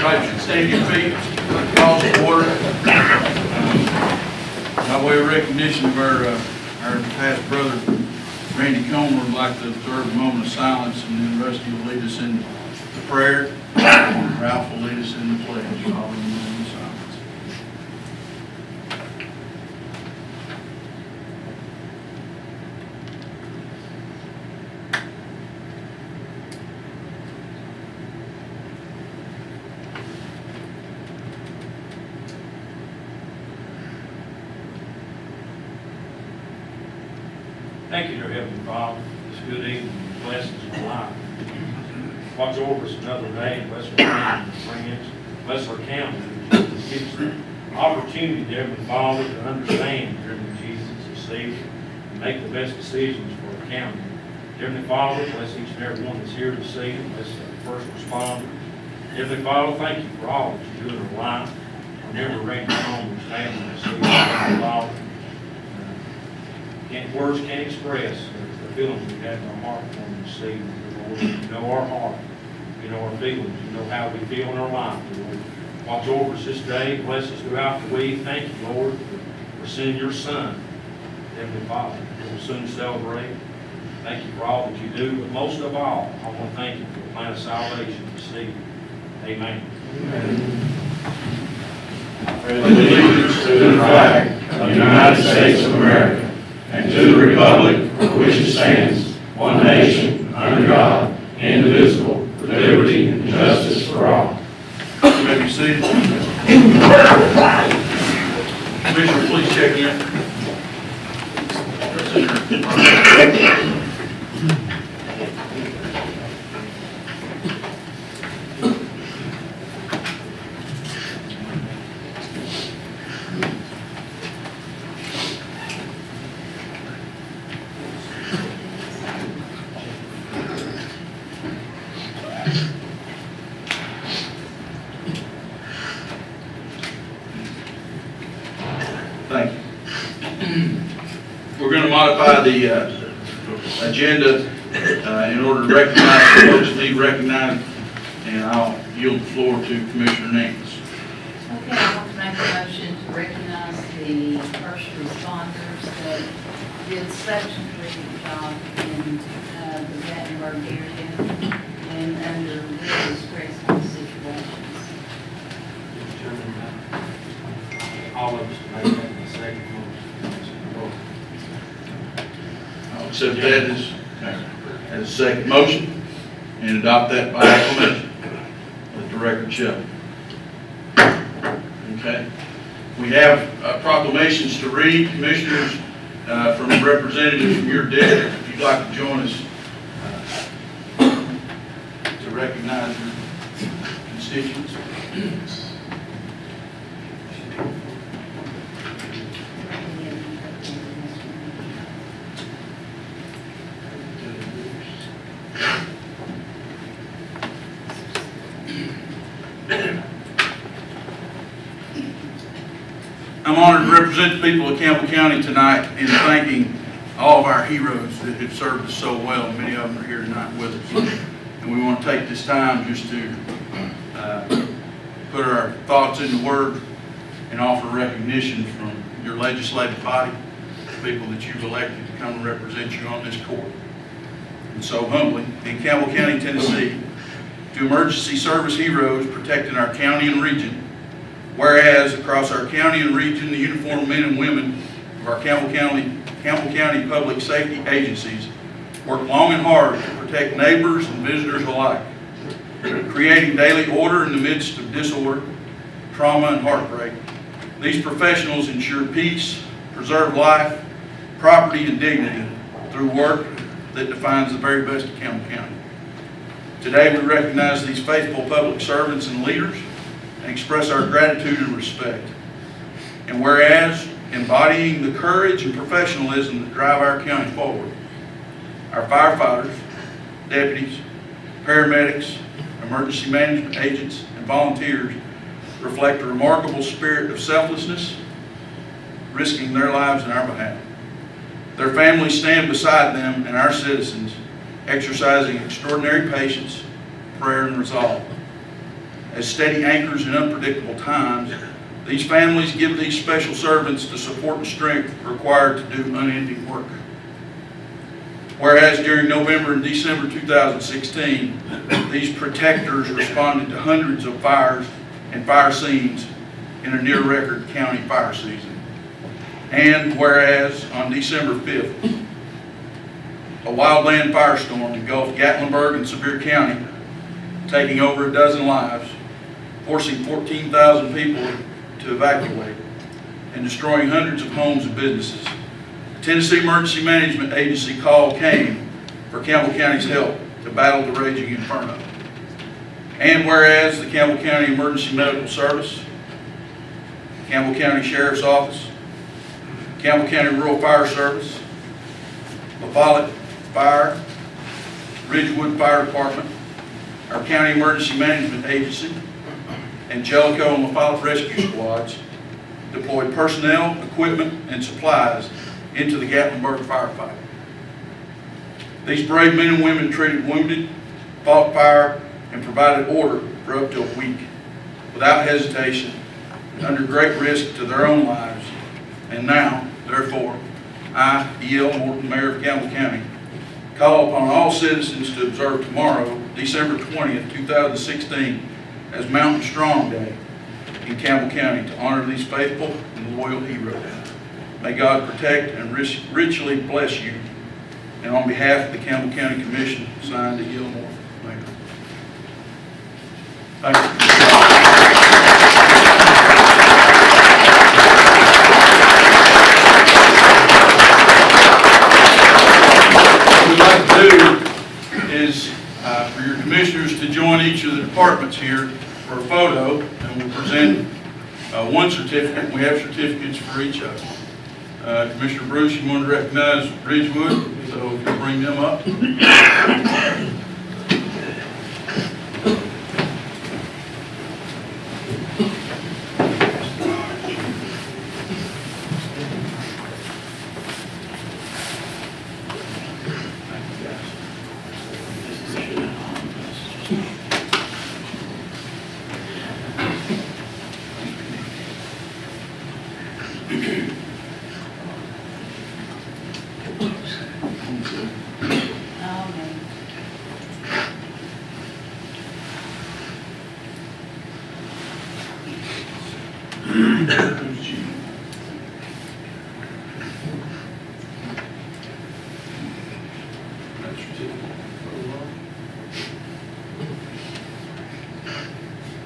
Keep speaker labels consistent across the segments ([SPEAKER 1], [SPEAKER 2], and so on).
[SPEAKER 1] Everybody should stand to your feet, call to order. By way of recognition of our past brother, Randy Comer, would like to observe a moment of silence, and then Rusty will lead us in the prayer. And Ralph will lead us in the pledge. Following the moment of silence.
[SPEAKER 2] Thank you, dear Heavenly Father, this good evening, blessings of life. Watch over us another day, bless our family and friends, bless our county. Give us the opportunity, dear Heavenly Father, to understand, dear Heavenly Jesus, the Savior, and make the best decisions for our county. Dear Heavenly Father, bless each and every one that's here this evening, bless the first responders. Dear Heavenly Father, thank you for all that you do in our life. Whenever Randy Comer's family this evening, Heavenly Father, words can't express the feelings we have in our heart for them this evening, Lord. You know our heart, you know our feelings, you know how we feel in our life, Lord. Watch over us this day, bless us throughout the week. Thank you, Lord, for sending your Son, Heavenly Father, who will soon celebrate. Thank you for all that you do, but most of all, I want to thank you for the plan of salvation this evening. Amen.
[SPEAKER 3] Allegiance to the flag of the United States of America, and to the republic for which it stands, one nation, under God, indivisible, with liberty and justice for all.
[SPEAKER 1] You may be seated. Commissioner, please check in. Thank you. We're going to modify the agenda in order to recognize the folks that need recognized, and I'll yield the floor to Commissioner Nance.
[SPEAKER 4] Okay, I want to make a motion to recognize the first responders that did such a terrific job in the Gatlinburg area and under really stressful situations.
[SPEAKER 2] All of us to make that the second motion.
[SPEAKER 1] I'll accept that as a second motion and adopt that by acclamation. Let the record show. Okay. We have proclamations to read. Commissioners, from representatives from your district, if you'd like to join us to recognize your constituents. I'm honored to represent the people of Campbell County tonight in thanking all of our heroes that have served us so well. Many of them are here tonight with us. And we want to take this time just to put our thoughts into words and offer recognition from your legislative body, the people that you've elected to come and represent you on this court. And so humbly, in Campbell County, Tennessee, to emergency service heroes protecting our county and region, whereas across our county and region, the uniformed men and women of our Campbell County public safety agencies work long and hard to protect neighbors and visitors alike, creating daily order in the midst of disorder, trauma, and heartbreak. These professionals ensure peace, preserve life, property, and dignity through work that defines the very best of Campbell County. Today we recognize these faithful public servants and leaders and express our gratitude and respect. And whereas embodying the courage and professionalism that drive our county forward, our firefighters, deputies, paramedics, emergency management agents, and volunteers reflect a remarkable spirit of selflessness, risking their lives in our behalf. Their families stand beside them and our citizens, exercising extraordinary patience, prayer, and resolve. as steady anchors in unpredictable times, these families give these special servants the support and strength required to do unending work. Whereas during November and December 2016, these protectors responded to hundreds of fires and fire scenes in a near-record county fire season. And whereas on December 5th, a wildland firestorm engulfed Gatlinburg and Sevier County, taking over a dozen lives, forcing 14,000 people to evacuate, and destroying hundreds of homes and businesses. The Tennessee Emergency Management Agency call came for Campbell County's help to battle the raging inferno. And whereas the Campbell County Emergency Medical Service, Campbell County Sheriff's Office, Campbell County Rural Fire Service, La Follette Fire, Ridgewood Fire Department, our County Emergency Management Agency, and Jellicoe and La Follette Rescue Squads deployed personnel, equipment, and supplies into the Gatlinburg firefight. These brave men and women treated wounded, fought fire, and provided order for up to a week, without hesitation, and under great risk to their own lives. And now, therefore, I, E.L. Morton, Mayor of Campbell County, call upon all citizens to observe tomorrow, December 20th, 2016, as Mountain Strong Day in Campbell County to honor these faithful and loyal heroes. May God protect and richly bless you. And on behalf of the Campbell County Commission, signed, E.L. Morton, Mayor. Thank you. Is for your commissioners to join each of the departments here for a photo, and we'll present one certificate. We have certificates for each of them. Commissioner Bruce, you want to recognize Ridgewood, so if you'll bring them up.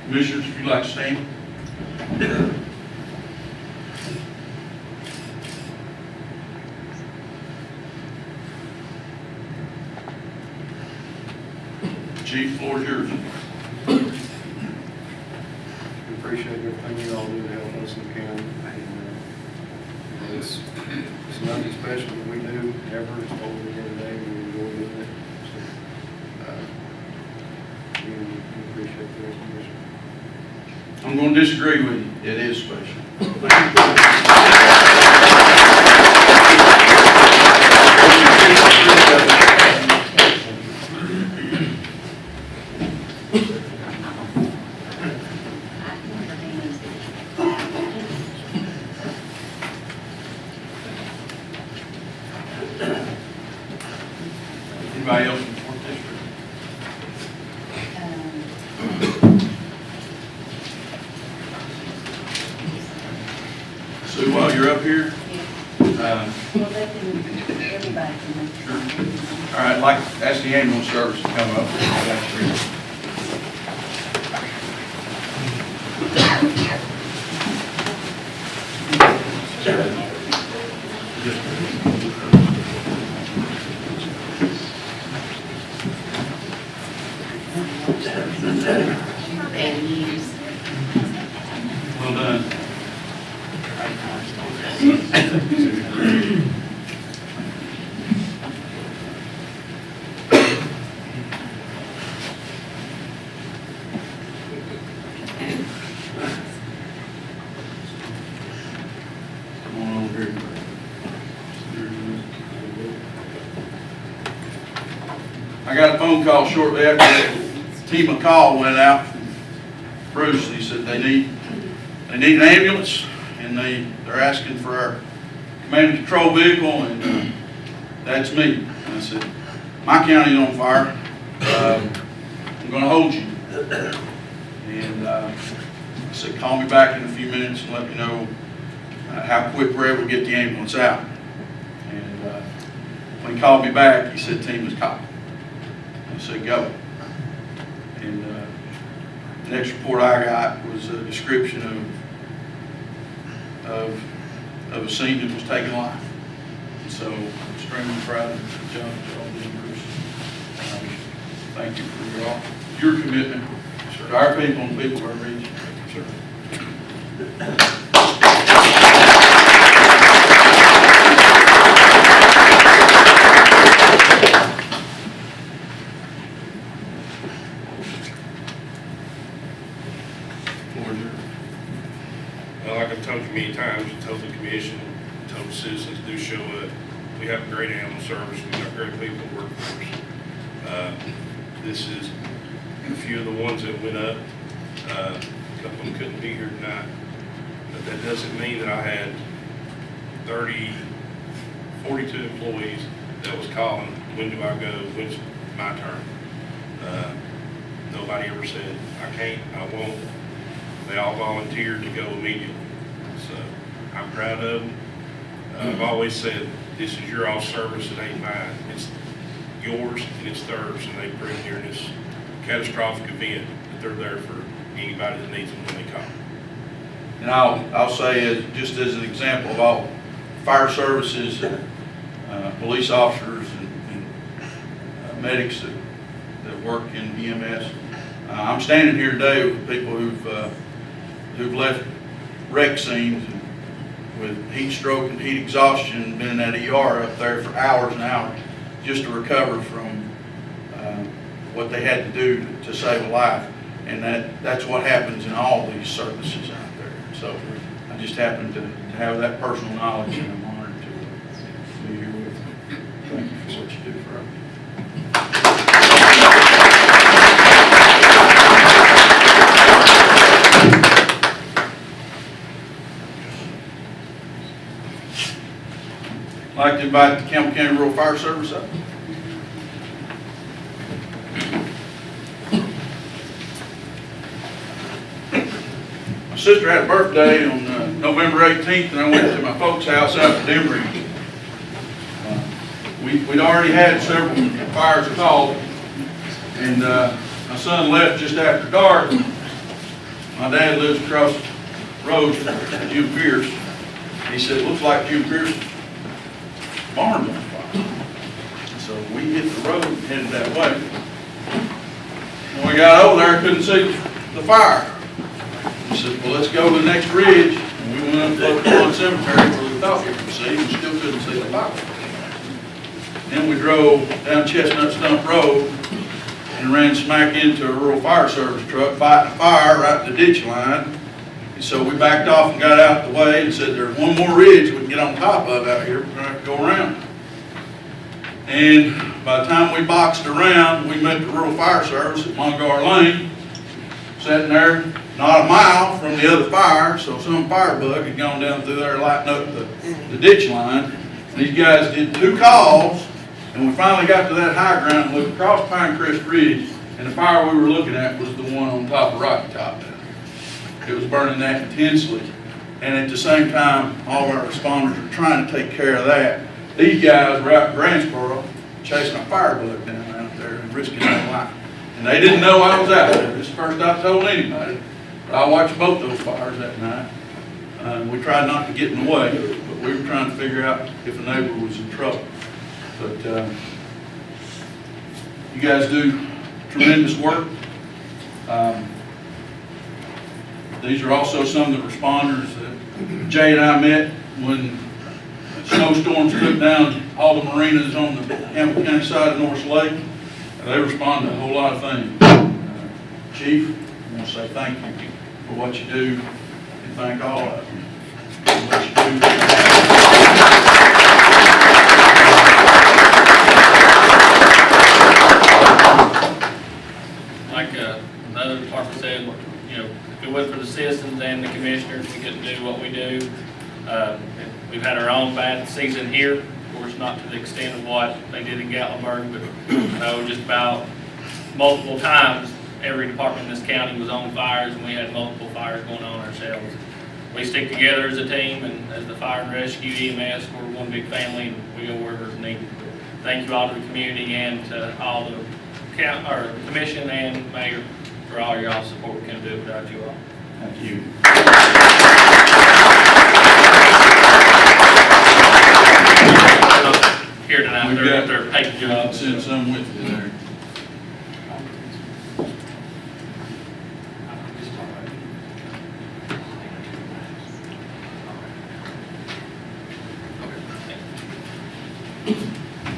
[SPEAKER 1] Commissioners, if you'd like to stand. Chief, floor is yours.
[SPEAKER 5] We appreciate everything you all do to help us in the county. And, it's nothing special that we do ever. It's what we do every day. We enjoy doing it. So, we appreciate the recognition.
[SPEAKER 1] I'm going to disagree with you. It is special. Anybody else in the fourth district? Sue, while you're up here,
[SPEAKER 4] Well, they can, everybody can.
[SPEAKER 1] sure. All right, I'd like to ask the ambulance service to come up.
[SPEAKER 4] Bad news.
[SPEAKER 1] Well done. Come on over here. I got a phone call shortly after that T. McCall went out Bruce, he said they need an ambulance, and they're asking for our command and control vehicle, and that's me. And I said, my county's on fire. I'm gonna hold you. And I said, call me back in a few minutes and let me know how quick we're able to get the ambulance out. And when he called me back, he said, team was caught. I said, go. And the next report I got was a description of a scene that was taking life. And so I'm extremely proud of John and Bruce. Thank you for your commitment to our people and the people of our region. Thank you, sir.
[SPEAKER 6] Well, like I've told you many times, told the commission, told the citizens do show up. We have a great animal service. We've got great people that work for us. This is a few of the ones that went up. A couple of them couldn't be here tonight. But that doesn't mean that I had 42 employees that was calling, when do I go, when's my turn? Nobody ever said, I can't, I won't. They all volunteered to go immediately. So I'm proud of them. I've always said, this is your all service, it ain't mine. It's yours and it's theirs, and they proved during this catastrophic event that they're there for anybody that needs them when they call.
[SPEAKER 1] And I'll say, just as an example of all fire services, police officers, and medics that work in EMS, I'm standing here today with people who've left wreck scenes with heat stroke and heat exhaustion, been in that ER up there for hours and hours just to recover from what they had to do to save a life. And that's what happens in all these services out there. So I just happen to have that personal knowledge, and I'm honored to be here with you. Thank you for what you do for us. I'd like to invite the Campbell County Rural Fire Service up. My sister had a birthday on November 18th, and I went to my folks' house out in Denver. We'd already had several fires called, and my son left just after dark. My dad lives across the road from Jim Pierce. He said, looks like Jim Pierce's barn's on fire. So we hit the road and headed that way. When we got over there, I couldn't see the fire. He said, well, let's go to the next ridge. And we went up to Oak Cemetery where we thought we could see, and still couldn't see the fire. Then we drove down Chestnut Stump Road and ran smack into a rural fire service truck fighting a fire right in the ditch line. And so we backed off and got out the way and said, there's one more ridge we can get on top of out here. We're going to have to go around. And by the time we boxed around, we met the rural fire service at Mongar Lane, sitting there not a mile from the other fire, so some firebug had gone down through there lighting up the ditch line. These guys did 2 calls, and we finally got to that high ground and looked across Pinecrest Ridge, and the fire we were looking at was the one on top of Rocky Top. It was burning that intensely. And at the same time, all of our responders were trying to take care of that. These guys were out in Grantsboro chasing a firebug down out there and risking their life. And they didn't know I was out there. This is the first I told anybody. But I watched both those fires that night. We tried not to get in the way, but we were trying to figure out if a neighbor was in trouble. But you guys do tremendous work. These are also some of the responders that Jay and I met when snowstorms took down all the marinas on the Campbell County side of North Lake. They respond to a whole lot of things. Chief, I want to say thank you for what you do, and thank all of you for what you do.
[SPEAKER 7] Like another department said, you know, if it wasn't for the citizens and the commissioners, we couldn't do what we do. We've had our own bad season here, of course, not to the extent of what they did in Gatlinburg, but I know just about multiple times, every department in this county was on fires, and we had multiple fires going on ourselves. We stick together as a team, and as the fire and rescue EMS, we're one big family, and we go wherever's needed. Thank you all to the community and to all the commission and mayor for all your all support. We couldn't do it without you all.
[SPEAKER 1] Thank you.
[SPEAKER 7] Here tonight,
[SPEAKER 1] We've
[SPEAKER 7] they're
[SPEAKER 1] got-
[SPEAKER 7] at their paper
[SPEAKER 1] I'll
[SPEAKER 7] jobs.
[SPEAKER 1] send some with you there.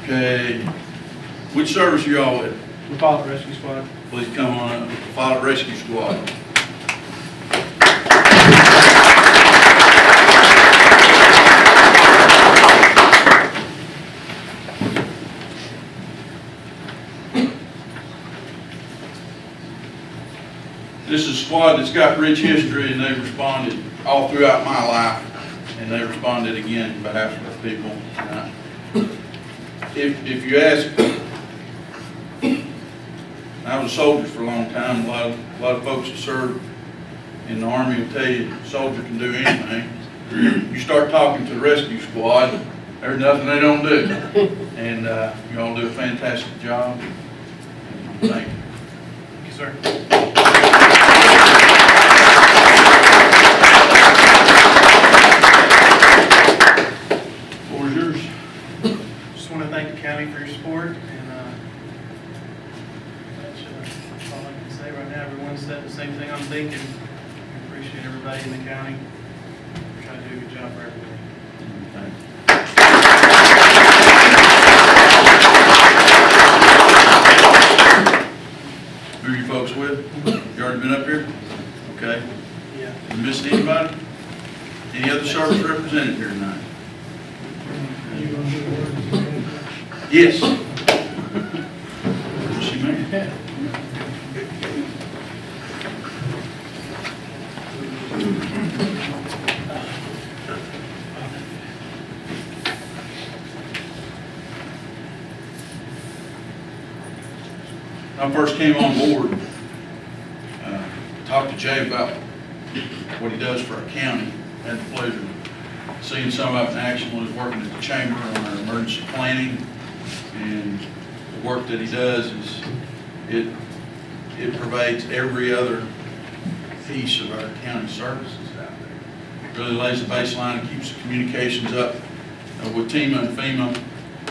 [SPEAKER 1] Okay, which service are y'all with?
[SPEAKER 8] We call it Rescue Squad.
[SPEAKER 1] Please come on up, Pilot Rescue Squad. This is a squad that's got rich history, and they've responded all throughout my life, and they responded again on behalf of the people. If you ask, I was a soldier for a long time. A lot of folks that serve in the Army will tell you a soldier can do anything. You start talking to the rescue squad, there's nothing they don't do. And you all do a fantastic job. Thank you.
[SPEAKER 8] Thank you, sir.
[SPEAKER 1] Floor is yours.
[SPEAKER 8] Just want to thank the county for your support, and that's all I can say right now. Everyone said the same thing I'm thinking. I appreciate everybody in the county. Try to do a good job for everybody.
[SPEAKER 1] Who are you folks with? You already been up here? Okay.
[SPEAKER 8] Yeah.
[SPEAKER 1] You missed anybody? Any other service represented here tonight? Yes. What's she mean? When I first came on board, talked to Jay about what he does for our county. Had the pleasure of seeing some of it in action when he was working at the chamber on our emergency planning. And the work that he does is, it pervades every other piece of our county services out there. Really lays the baseline and keeps the communications up with TEMA and FEMA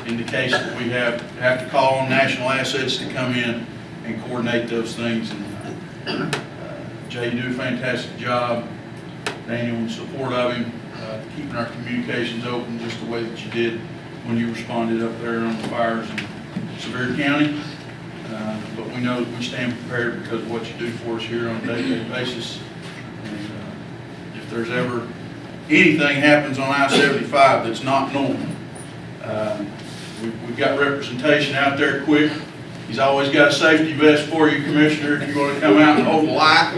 [SPEAKER 1] in the case that we have to call on national assets to come in and coordinate those things. And Jay, you do a fantastic job. Daniel, in support of him, keeping our communications open just the way that you did when you responded up there on the fires in Sevier County. But we know that we stand prepared because of what you do for us here on a day-to-day basis. And if there's ever anything happens on I-75 that's not normal, we've got representation out there quick. He's always got a safety vest for you, Commissioner, if you want to come out and hold the light.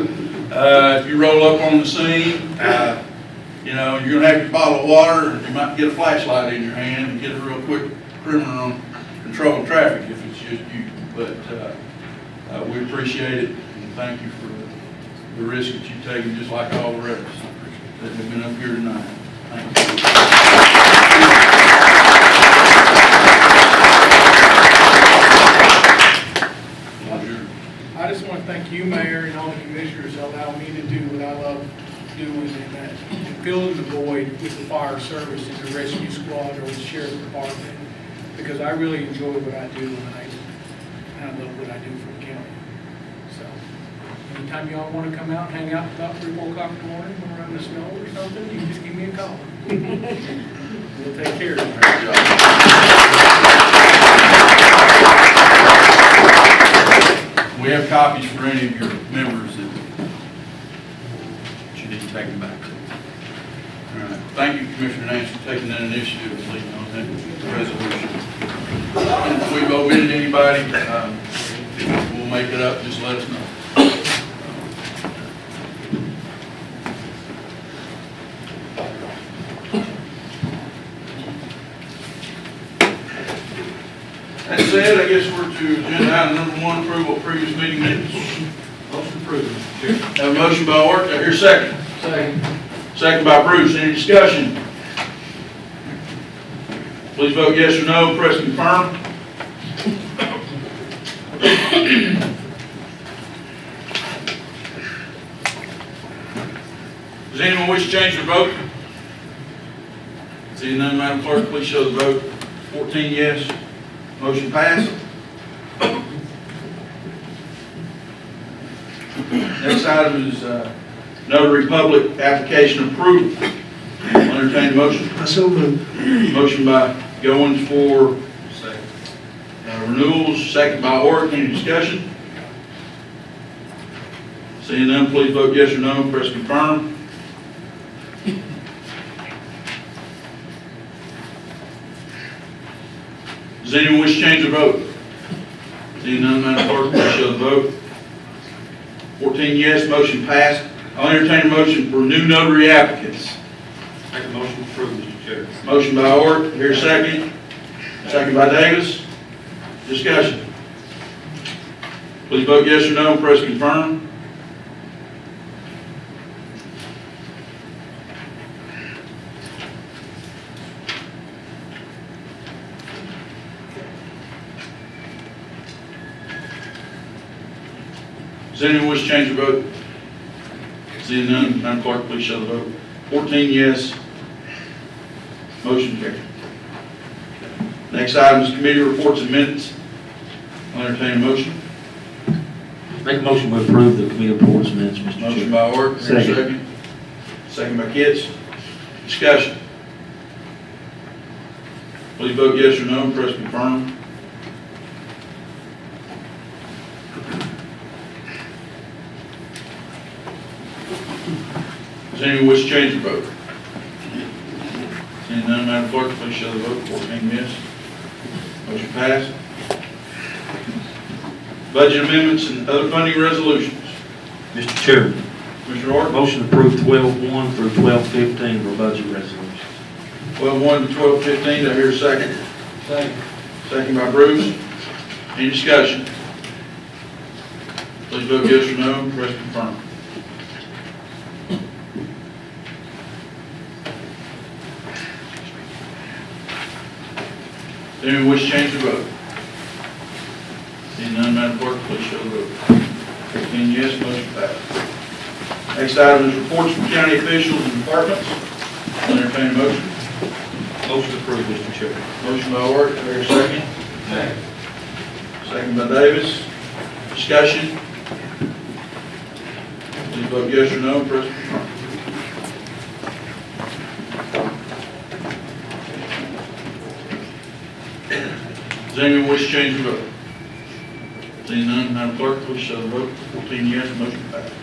[SPEAKER 1] If you roll up on the scene, you're going to have your bottle of water, and you might get a flashlight in your hand and get a real quick primer on controlling traffic if it's just you. But we appreciate it, and thank you for the risk that you've taken, just like all the rest that have been up here tonight. Thank you.
[SPEAKER 9] I just want to thank you, Mayor, and all the commissioners that allow me to do what I love doing, and that filling the void with the fire service and the rescue squad or the sheriff's department, because I really enjoy what I do, and I love what I do for the county. So, anytime y'all want to come out and hang out about 3 or 4 o'clock in the morning when we're in the snow or something, you can just give me a call. We'll take care of you.
[SPEAKER 1] Great job. We have copies for any of your members that you didn't take them back to. All right. Thank you, Commissioner Nance, for taking that initiative and leading on that resolution. If we've omitted anybody, we'll make it up. Just let us know. said, I guess we're to agenda item number 1, approval of previous meeting minutes.
[SPEAKER 2] Motion approved, Mr. Chair.
[SPEAKER 1] Have a motion by Art, do I hear a second?
[SPEAKER 2] Second.
[SPEAKER 1] Second by Bruce, any discussion? Please vote yes or no, press confirm. Does anyone wish to change their vote? Seeing none, Madam Clerk, please show the vote. 14 yes, motion passed. Next item is notary public application approval. I'll entertain a motion.
[SPEAKER 5] I so moved.
[SPEAKER 1] Motion by Goins for renewals, second by Orrick. Any discussion? Seeing none, please vote yes or no, press confirm. Does anyone wish to change their vote? Seeing none, Madam Clerk, please show the vote. 14 yes, motion passed. I'll entertain a motion for new notary applicants.
[SPEAKER 2] Make a motion to approve, Mr. Chair.
[SPEAKER 1] Motion by Orrick, here a second. Second by Davis. Discussion. Please vote yes or no, press confirm. Does anyone wish to change their vote? Seeing none, Madam Clerk, please show the vote. 14 yes, motion carried. Next item is committee reports and minutes. I'll entertain a motion.
[SPEAKER 10] Make a motion to approve the committee reports and minutes, Mr.
[SPEAKER 1] Motion
[SPEAKER 10] Chair.
[SPEAKER 1] by Orrick, is there a
[SPEAKER 10] Second.
[SPEAKER 1] second? Second by Kitts. Discussion. Please vote yes or no, press confirm. Does anyone wish to change their vote? Seeing none, Madam Clerk, please show the vote. 14 yes. Motion passed. Budget amendments and other funding resolutions.
[SPEAKER 10] Mr. Chairman,
[SPEAKER 1] Mr. Orr,
[SPEAKER 10] motion to approve 12-1 through 12-15 for budget resolutions.
[SPEAKER 1] 12-1 to 12-15, do I hear a second?
[SPEAKER 2] Second.
[SPEAKER 1] Second by Bruce. Any discussion? Please vote yes or no, press confirm. Does anyone wish to change their vote? Seeing none, Madam Clerk, please show the vote. 15 yes, motion passed. Next item is reports from county officials and departments. I'll entertain a motion.
[SPEAKER 10] Motion approved, Mr. Chair.
[SPEAKER 1] Motion by Orrick, is there a second?
[SPEAKER 2] Second.
[SPEAKER 1] Second by Davis. Discussion. Please vote yes or no, press confirm. Does anyone wish to change their vote? Seeing none, Madam Clerk, please show the vote. 14 yes, motion passed.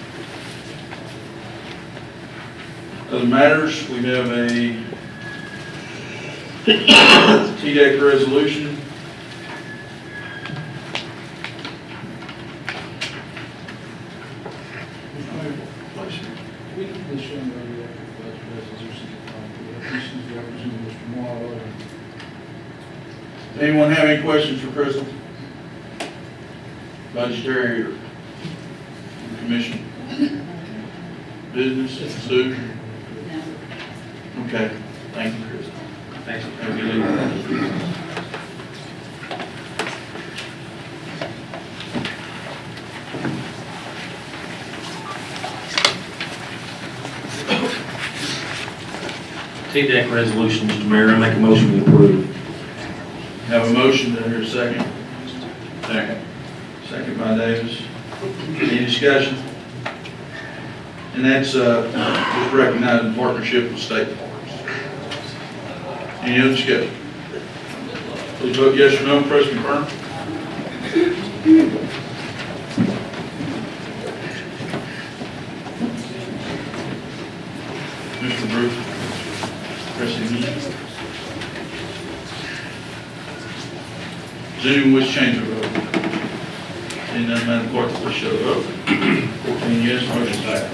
[SPEAKER 1] Other matters, we have a TDEC resolution.
[SPEAKER 11] We can be shown where we are for budget resolution. This is representing Mr. Morrow.
[SPEAKER 1] Does anyone have any questions for Crystal? Budgetary or commission? Business, Sue?
[SPEAKER 4] No.
[SPEAKER 1] Okay, thank you, Crystal.
[SPEAKER 10] Thanks.
[SPEAKER 1] Have a good evening.
[SPEAKER 10] TDEC resolution, Mr. Mayor, I make a motion to approve.
[SPEAKER 1] Have a motion, to hear a second? Second. Second by Davis. Any discussion? And that's, just recognizing partnership with state parks. Any other discussion? Please vote yes or no, press confirm. Mr. Bruce, pressing again. Does anyone wish to change their vote? Seeing none, Madam Clerk, please show the vote. 14 yes, motion passed.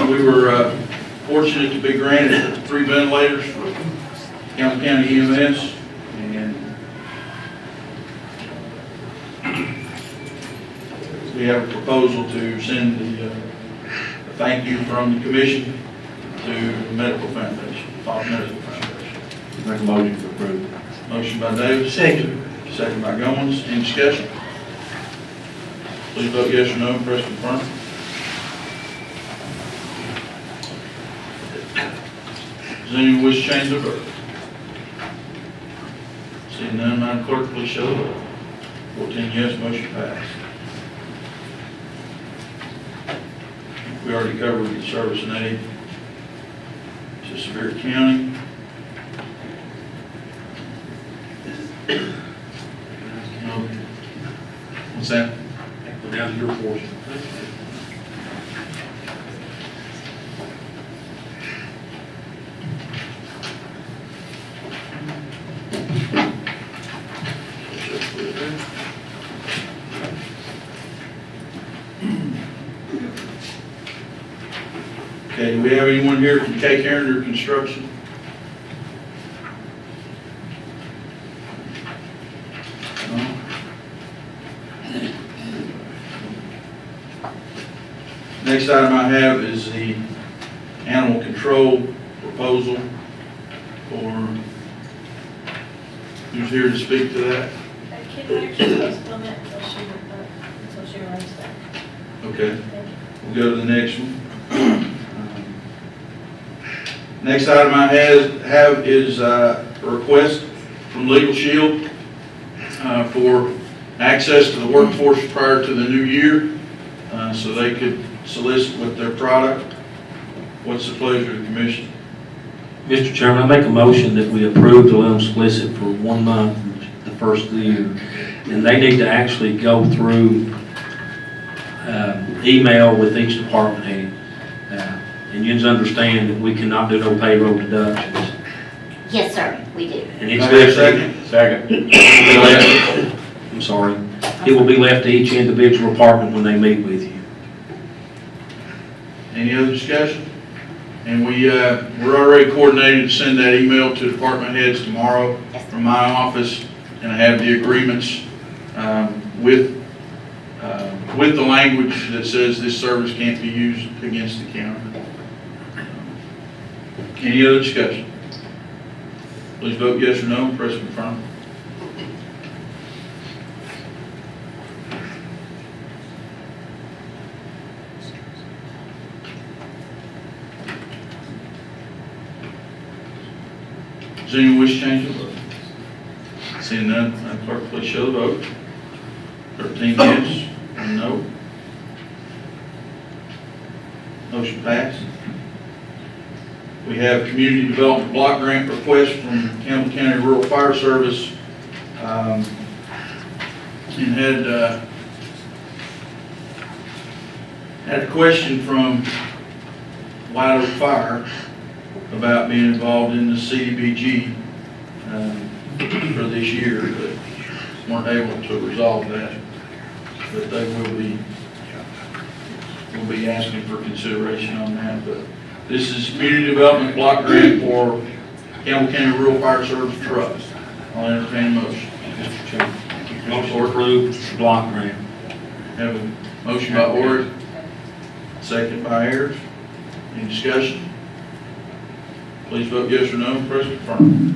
[SPEAKER 1] We were fortunate to be granted 3 ventilators for Campbell County EMS. we have a proposal to send a thank you from the commission to the Medical Foundation, Fox Medical Foundation.
[SPEAKER 10] Make a motion to approve.
[SPEAKER 1] Motion by Davis. Second by Goins. Any discussion? Please vote yes or no and press confirm. Does anyone wish to change their vote? Seeing none, Madam Clerk, please show the vote. 14 yes, motion passed. We already covered the service and aid to Sevier County. What's that?
[SPEAKER 10] Go down to your portion.
[SPEAKER 1] Okay, do we have anyone here from K. Carringer Construction? No? Next item I have is the animal control proposal for, who's here to speak to that?
[SPEAKER 12] Can you actually postpone that until she runs that?
[SPEAKER 1] Okay,
[SPEAKER 12] Thank you.
[SPEAKER 1] we'll go to the next one. Next item I have is a request from Legal Shield for access to the workforce prior to the new year, so they could solicit with their product. What's the pleasure of the commission?
[SPEAKER 10] Mr. Chairman, I make a motion that we approve to let them solicit for 1 month, the first of the year. And they need to actually go through email with each department head. And you understand that we cannot do no payroll deductions.
[SPEAKER 13] Yes, sir, we do.
[SPEAKER 10] And it's
[SPEAKER 1] Can I have a
[SPEAKER 10] left,
[SPEAKER 1] second?
[SPEAKER 10] I'm sorry. It will be left to each individual department when they meet with you.
[SPEAKER 1] Any other discussion? And we're already coordinated to send that email to department heads tomorrow from my office, and I have the agreements with the language that says this service can't be used against the county. Any other discussion? Please vote yes or no, press confirm. Does anyone wish to change the vote? Seeing none, Madam Clerk, please show the vote. 13 yes, 1 no. Motion passed. We have Community Development Block Grant request from Campbell County Rural Fire Service, and had a question from White Oak Fire about being involved in the CDBG for this year, but weren't able to resolve that. But they will be asking for consideration on that. But this is Community Development Block Grant for Campbell County Rural Fire Service trucks. I'll entertain a motion.
[SPEAKER 10] Mr. Chairman. Motion to approve block grant.
[SPEAKER 1] Have a motion by Orrick, second by Ayers. Any discussion? Please vote yes or no, press confirm.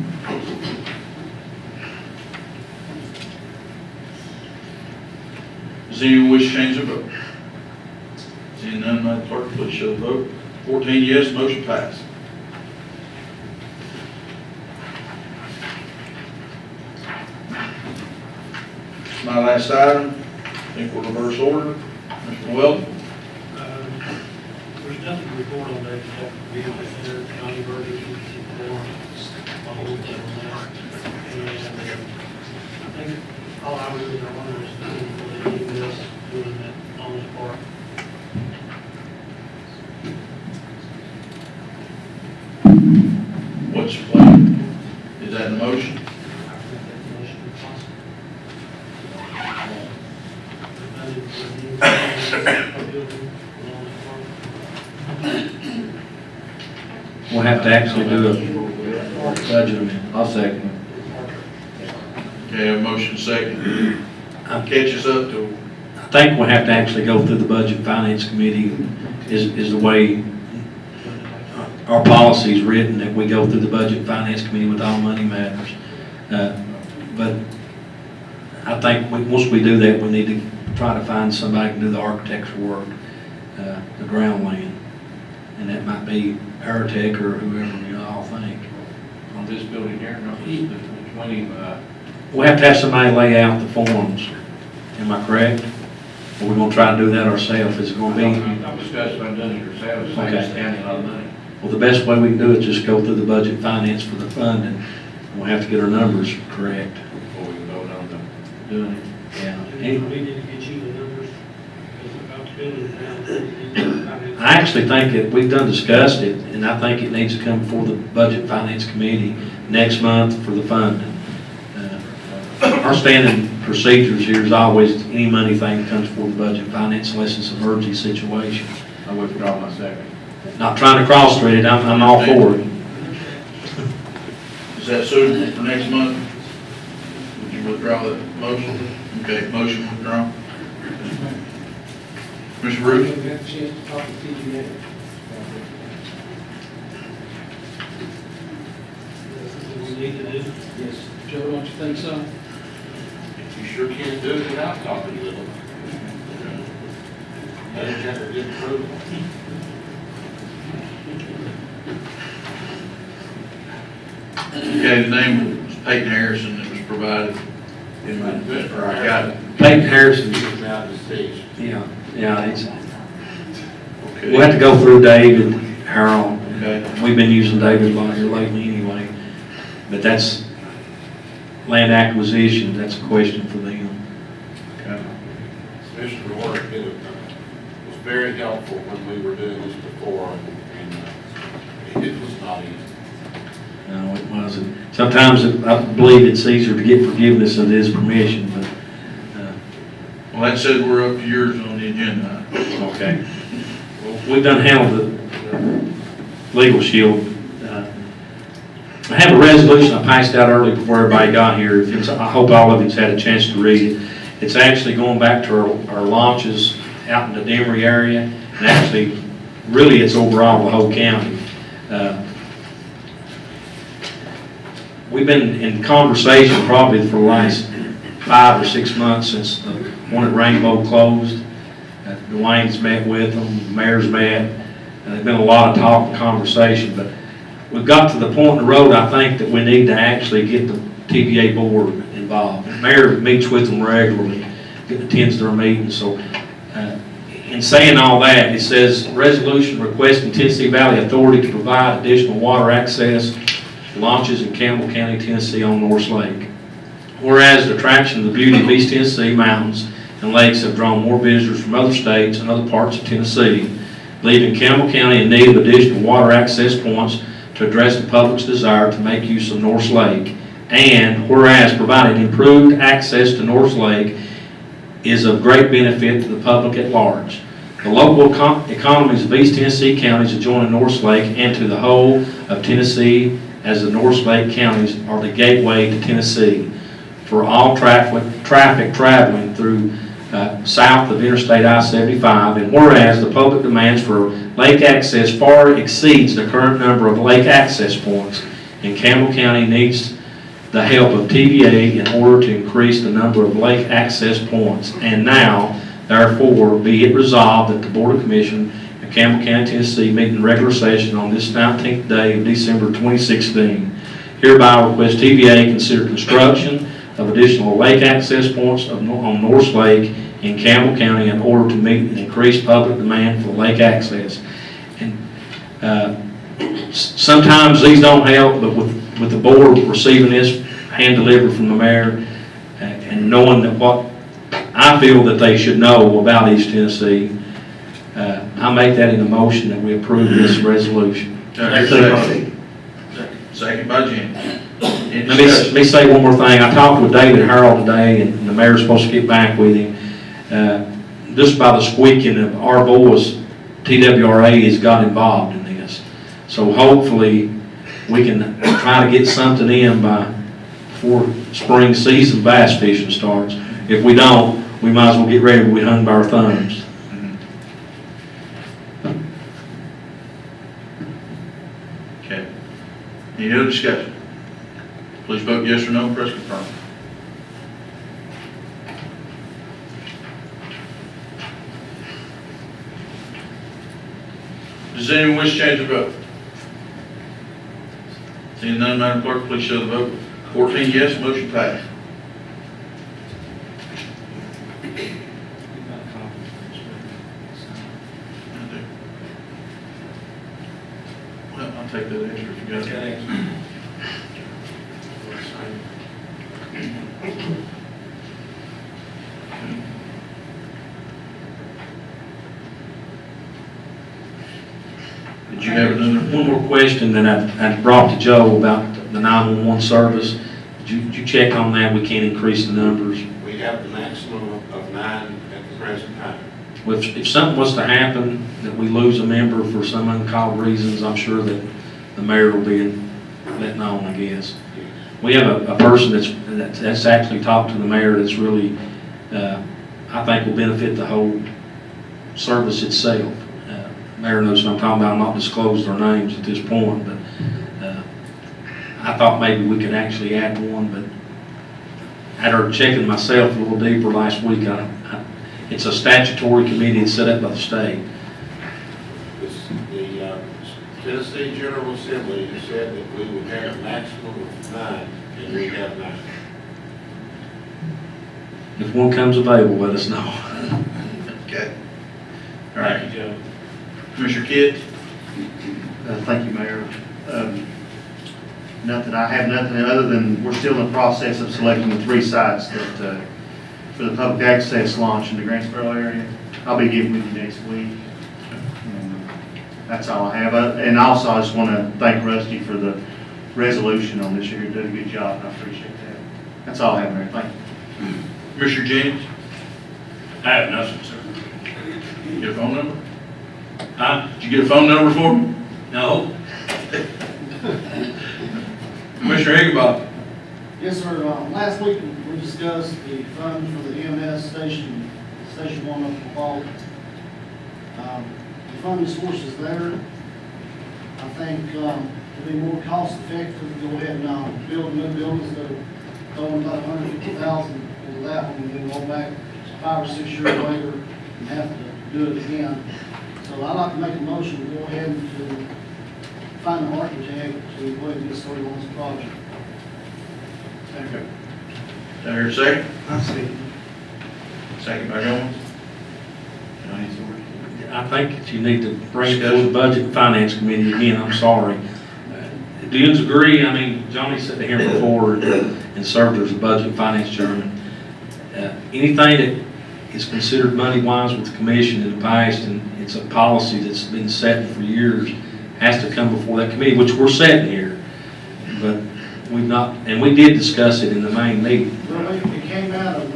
[SPEAKER 1] Does anyone wish to change their vote? Seeing none, Madam Clerk, please show the vote. 14 yes, motion passed. My last item, I think we'll reverse order. Mr. Weldon.
[SPEAKER 8] There's nothing to report on that, except for being there, county verdict, and I think all I really want to is doing this, doing that on his part.
[SPEAKER 1] What's your plan? Is that in the motion?
[SPEAKER 8] I think that motion is possible.
[SPEAKER 10] We'll have to actually do a budget amendment. I'll second
[SPEAKER 1] Okay, a motion second. Catch us up to,
[SPEAKER 10] it. I think we'll have to actually go through the Budget and Finance Committee is the way our policy is written, that we go through the Budget and Finance Committee with all money matters. But I think once we do that, we need to try to find somebody who can do the architectural work, the ground land. And that might be Aerotech or whoever you all think.
[SPEAKER 11] On this building here, no, it's 20,
[SPEAKER 10] We have to have somebody lay out the forms. Am I correct? Or we're gonna try to do that ourselves? Is it gonna be?
[SPEAKER 11] I'm discussing about doing it yourself, it's
[SPEAKER 10] Okay.
[SPEAKER 11] standing a lot of money.
[SPEAKER 10] Well, the best way we can do it is just go through the budget and finance for the funding. We'll have to get our numbers correct.
[SPEAKER 11] Before we can vote on them doing it.
[SPEAKER 10] Yeah.
[SPEAKER 2] We need to get you the numbers, about the building now.
[SPEAKER 10] I actually think that we've done discussed it, and I think it needs to come before the Budget and Finance Committee next month for the funding. Our standing procedures here is always any money thing comes before the Budget and Finance unless it's an emergency situation.
[SPEAKER 11] I withdraw my second.
[SPEAKER 10] Not trying to cross-thread it, I'm all for it.
[SPEAKER 3] Is that suitable for next month? Would you withdraw that motion? Okay, motion withdrawn. Mr. Ruth?
[SPEAKER 9] Have a chance to talk to TGA.
[SPEAKER 2] We need to do.
[SPEAKER 9] Yes. Joe, don't you think so?
[SPEAKER 11] You sure can't do it without talking to them. They have to get approval.
[SPEAKER 3] Okay, the name was Peyton Harrison that was provided in my, or I got it.
[SPEAKER 10] Peyton Harrison,
[SPEAKER 11] Now deceased.
[SPEAKER 10] yeah, it's,
[SPEAKER 3] Okay.
[SPEAKER 10] we'll have to go through David, Harold.
[SPEAKER 3] Okay.
[SPEAKER 10] We've been using David a lot here lately anyway, but that's land acquisition, that's a question for them.
[SPEAKER 3] Okay.
[SPEAKER 11] Mr. Warwick was very helpful when we were doing this before, and it was not easy.
[SPEAKER 10] No, it wasn't. Sometimes I believe it's easier to get forgiveness than it is permission, but,
[SPEAKER 3] Well, that said, we're up to yours on the agenda.
[SPEAKER 10] okay. Well, we've done handled the legal shield. I have a resolution I passed out early before everybody got here. If it's, I hope all of you's had a chance to read it. It's actually going back to our launches out in the Demery area, and actually, really, it's overall the whole county. We've been in conversation probably for the last 5 or 6 months since the one at Rainbow closed. Dwayne's met with them, the mayor's met, and there's been a lot of talk and conversation, but we've got to the point in the road, I think, that we need to actually get the TVA board involved. The mayor meets with them regularly, attends their meetings, so in saying all that, it says, resolution requesting Tennessee Valley Authority to provide additional water access launches in Campbell County, Tennessee on North Lake. Whereas the attraction of the beauty of East Tennessee mountains and lakes have drawn more visitors from other states and other parts of Tennessee, leaving Campbell County in need of additional water access points to address the public's desire to make use of North Lake. And whereas providing improved access to North Lake is of great benefit to the public at large. The local economies of East Tennessee counties adjoining North Lake and to the whole of Tennessee, as the North Lake counties are the gateway to Tennessee for all traffic traveling through south of Interstate I-75. And whereas the public demands for lake access far exceeds the current number of lake access points, and Campbell County needs the help of TVA in order to increase the number of lake access points. And now, therefore, be it resolved that the Board of Commissioners of Campbell County, Tennessee, meet in regular session on this 19th day of December 2016. Hereby request TVA consider construction of additional lake access points on North Lake in Campbell County in order to meet an increased public demand for lake access. And sometimes these don't help, but with the board receiving this hand-delivered from the mayor and knowing that what I feel that they should know about East Tennessee, I make that in a motion that we approve this resolution.
[SPEAKER 3] Second by Jim.
[SPEAKER 10] Let me say one more thing. I talked with David Harold today, and the mayor's supposed to get back with him. Just by the squeaking of our voice, TWRA has got involved in this. So hopefully we can try to get something in before spring season bass fishing starts. If we don't, we might as well get ready when we hung by our thumbs.
[SPEAKER 1] Okay. Any other discussion? Please vote yes or no, press confirm. Does anyone wish to change their vote? Seeing none, Madam Clerk, please show the vote. 14 yes, motion passed. Well, I'll take that extra if you got it. Did you have another?
[SPEAKER 10] One more question that I brought to Joe about the 911 service. Did you check on that? We can't increase the numbers.
[SPEAKER 11] We have the maximum of 9 at the present time.
[SPEAKER 10] If something was to happen, that we lose a member for some uncalled reasons, I'm sure that the mayor will be letting on, I guess. We have a person that's actually talked to the mayor that's really, I think will benefit the whole service itself. Mayor knows what I'm talking about. I'm not disclosing their names at this point, but I thought maybe we could actually add one, but after checking myself a little deeper last week, it's a statutory committee that's set up by the state.
[SPEAKER 11] The Tennessee General Assembly has said that we would have a maximum of 9, and we have 9.
[SPEAKER 10] If one comes available, let us know.
[SPEAKER 1] Okay. All right.
[SPEAKER 2] Thank you, Joe.
[SPEAKER 1] Commissioner Kidd?
[SPEAKER 14] Thank you, Mayor. I have nothing other than we're still in the process of selecting the 3 sites that, for the public access launch in the Grantsboro area. I'll be giving with you next week. That's all I have. And also, I just want to thank Rusty for the resolution on this year. He did a good job, and I appreciate that. That's all I have, Mayor. Thank you.
[SPEAKER 1] Commissioner Jennings?
[SPEAKER 2] I have nothing, sir.
[SPEAKER 1] Did you get a phone number? Huh? Did you get a phone number for me?
[SPEAKER 2] No.
[SPEAKER 1] Commissioner Higginbotham?
[SPEAKER 15] Yes, sir. Last week, we discussed the funds for the EMS station 1 up in Fall. The funding source is there. I think it'll be more cost effective to go ahead and build new buildings that are throwing about $150,000 into that one, and then go back 5 or 6 years later and have to do it again. So I'd like to make a motion to go ahead and to find an architect to go ahead and get started on this project.
[SPEAKER 1] Okay. Do I hear a second?
[SPEAKER 14] I see.
[SPEAKER 1] Second by Goins.
[SPEAKER 10] I think that you need to bring it to the Budget and Finance Committee again. I'm sorry. Do you agree? I mean, Johnny sat here before and served as a Budget and Finance Chairman. Anything that is considered money-wise with the commission in the past, and it's a policy that's been set for years, has to come before that committee, which we're setting here. But we've not, and we did discuss it in the main meeting.
[SPEAKER 15] Well, it came out of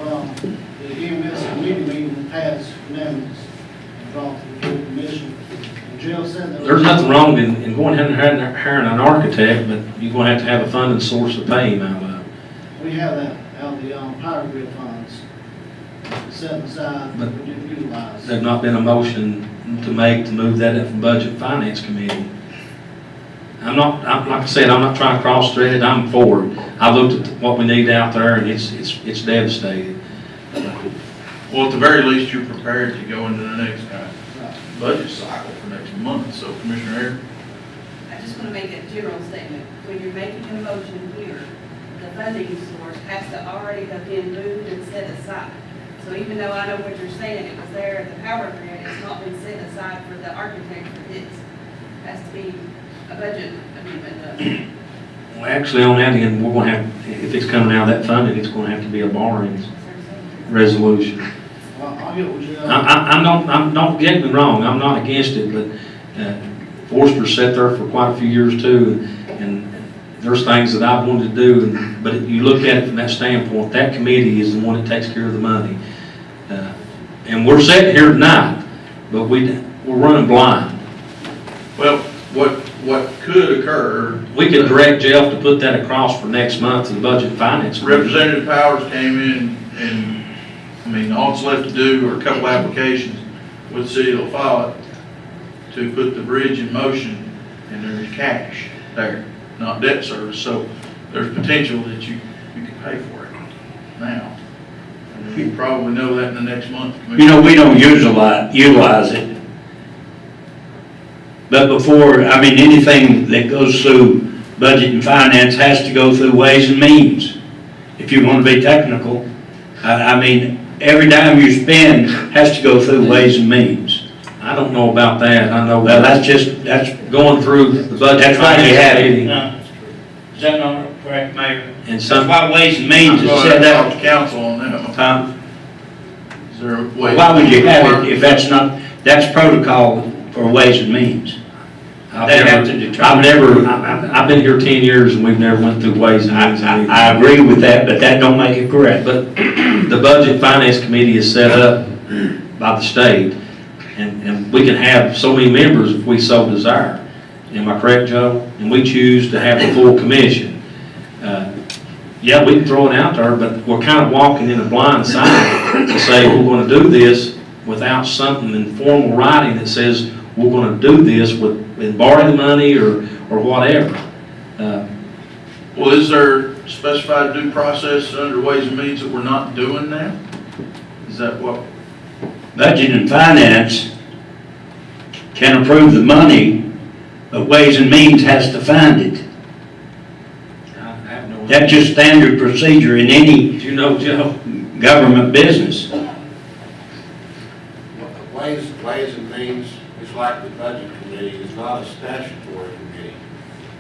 [SPEAKER 15] the EMS committee meeting that passed unanimous and brought to the full commission. And Jill said that.
[SPEAKER 10] There's nothing wrong in going ahead and hiring an architect, but you're going to have a funding source to pay him out of.
[SPEAKER 15] We have that out of the power grid funds set aside, but we didn't utilize.
[SPEAKER 10] There's not been a motion to move that up from Budget and Finance Committee. Like I said, I'm not trying to cross-thread it, I'm for it. I looked at what we need out there, and it's devastating.
[SPEAKER 1] Well, at the very least, you're prepared to go into the next budget cycle for next month. So, Commissioner Hare?
[SPEAKER 16] I just want to make a general statement. When you're making a motion here, the funding source has to already have been moved and set aside. So even though I know what you're saying, it was there at the power grid, it's not been set aside for the architect for this. It has to be a budget amendment.
[SPEAKER 10] Well, actually, on that end, we're going to have, if it's coming out of that funding, it's going to have to be a borrowing resolution.
[SPEAKER 15] Well, I'll get with you.
[SPEAKER 10] Don't get me wrong, I'm not against it, but Forster sat there for quite a few years too, and there's things that I've wanted to do, but you look at it from that standpoint, that committee is the one that takes care of the money. And we're sitting here tonight, but we're running blind.
[SPEAKER 1] Well, what could occur?
[SPEAKER 10] We could direct Jeff to put that across for next month to the Budget and Finance Committee.
[SPEAKER 1] Representative Powers came in and mean, all that's left to do are a couple applications with the city will file it to put the bridge in motion, and there's cash there, not debt service, so there's potential that you can pay for it now. And you probably know that in the next month.
[SPEAKER 10] You know, we don't utilize it. But before, I mean, anything that goes through budget and finance has to go through Ways and Means. If you want to be technical, I mean, every dime you spend has to go through Ways and Means. I don't know about that. I know that's going through the budget. That's why you have it.
[SPEAKER 3] Is that not correct, Mayor?
[SPEAKER 10] And
[SPEAKER 3] That's
[SPEAKER 10] some,
[SPEAKER 3] why Ways and Means
[SPEAKER 1] I'm
[SPEAKER 3] is
[SPEAKER 1] going
[SPEAKER 3] set
[SPEAKER 1] to
[SPEAKER 3] up.
[SPEAKER 1] talk to council on that. Is there a way?
[SPEAKER 10] why would you have it if that's not, that's protocol for Ways and Means?
[SPEAKER 3] They have to determine.
[SPEAKER 10] I've been here 10 years and we've never went through Ways and Means. I agree with that, but that don't make it correct. But the Budget Finance Committee is set up by the state, and we can have so many members if we so desire. Am I correct, Joe? And we choose to have the full commission. Yeah, we can throw it out there, but we're kind of walking in a blind side to say we're going to do this without something in formal writing that says we're going to do this and borrow the money or whatever.
[SPEAKER 1] Well, is there specified due process under Ways and Means that we're not doing now? Is that what?
[SPEAKER 3] Budget and Finance can approve the money, but Ways and Means has to fund it. That's just standard procedure in any
[SPEAKER 10] Do you know, Joe?
[SPEAKER 3] government business.
[SPEAKER 11] Ways and Means, it's like the Budget Committee, is not a statutory committee.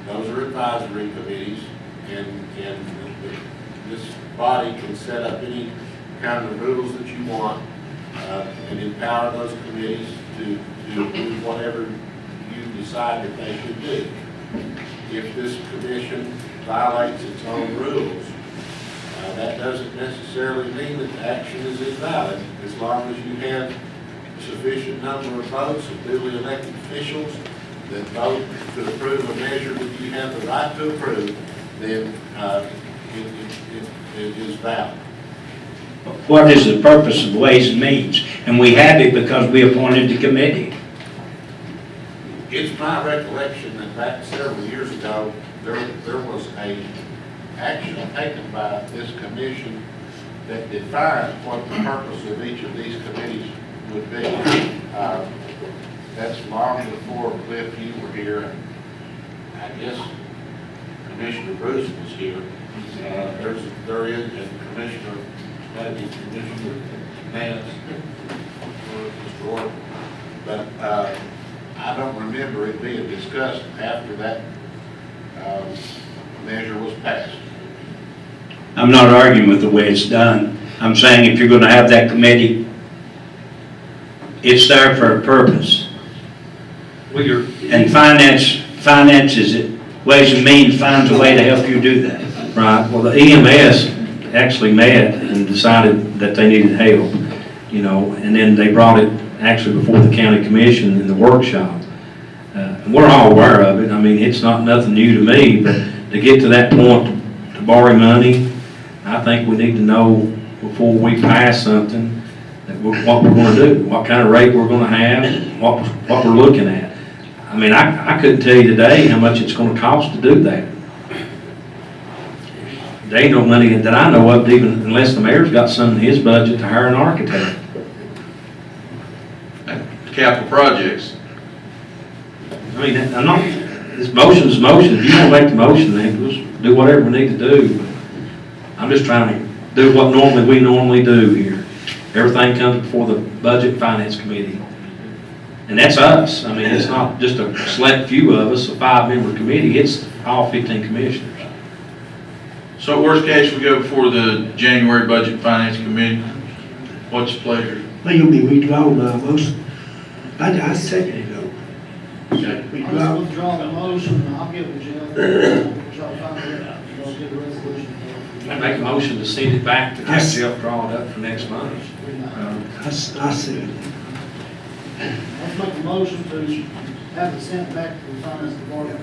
[SPEAKER 11] Those are advisory committees, and this body can set up any kind of rules that you want, and empower those committees to do whatever you decide that they should do. If this commission violates its own rules, that doesn't necessarily mean that the action is invalid, as long as you have a sufficient number of votes of duly elected officials that vote to approve a measure that you have the right to approve, then it is valid.
[SPEAKER 3] What is the purpose of Ways and Means? And we have it because we appointed the committee.
[SPEAKER 11] It's my recollection that back several years ago, there was a action taken by this commission that defined what the purpose of each of these committees would be. That's long before, Cliff, you were here, and I guess Commissioner Bruce was here. There is, and Commissioner, that'd be Commissioner Nance, or Mr. Orton. But I don't remember it being discussed after that measure was passed.
[SPEAKER 3] I'm not arguing with the way it's done. I'm saying if you're going to have that committee, it's there for a purpose.
[SPEAKER 10] Well,
[SPEAKER 3] And finance is it, Ways and Means finds a way to help you do that.
[SPEAKER 10] right. Well, the EMS actually met and decided that they needed help, you know, and then they brought it actually before the county commission in the workshop. And we're all aware of it. I mean, it's not nothing new to me, but to get to that point to borrow money, I think we need to know before we pass something that what we're going to do, what kind of rate we're going to have, what we're looking at. I mean, I couldn't tell you today how much it's going to cost to do that. There ain't no money that I know of, even unless the mayor's got some in his budget to hire an architect.
[SPEAKER 1] Capital projects.
[SPEAKER 10] I mean, I'm not, this motion's motion. If you want to make the motion, then let's do whatever we need to do. I'm just trying to do what we normally do here. Everything comes before the Budget and Finance Committee. And that's us. I mean, it's not just a select few of us, a 5-member committee. It's all 15 commissioners.
[SPEAKER 1] So worst case, we go before the January Budget and Finance Committee. What's your pleasure?
[SPEAKER 17] Well, you'll be withdrawing my motion. I second it though.
[SPEAKER 1] Okay.
[SPEAKER 15] I'll just withdraw the motion, and I'll get with Jeff, try to find out, I'll get a resolution.
[SPEAKER 10] I make a motion to send it back to have Jeff draw it up for next month.
[SPEAKER 17] I see it.
[SPEAKER 15] Let's make a motion to have it sent back to the finance department.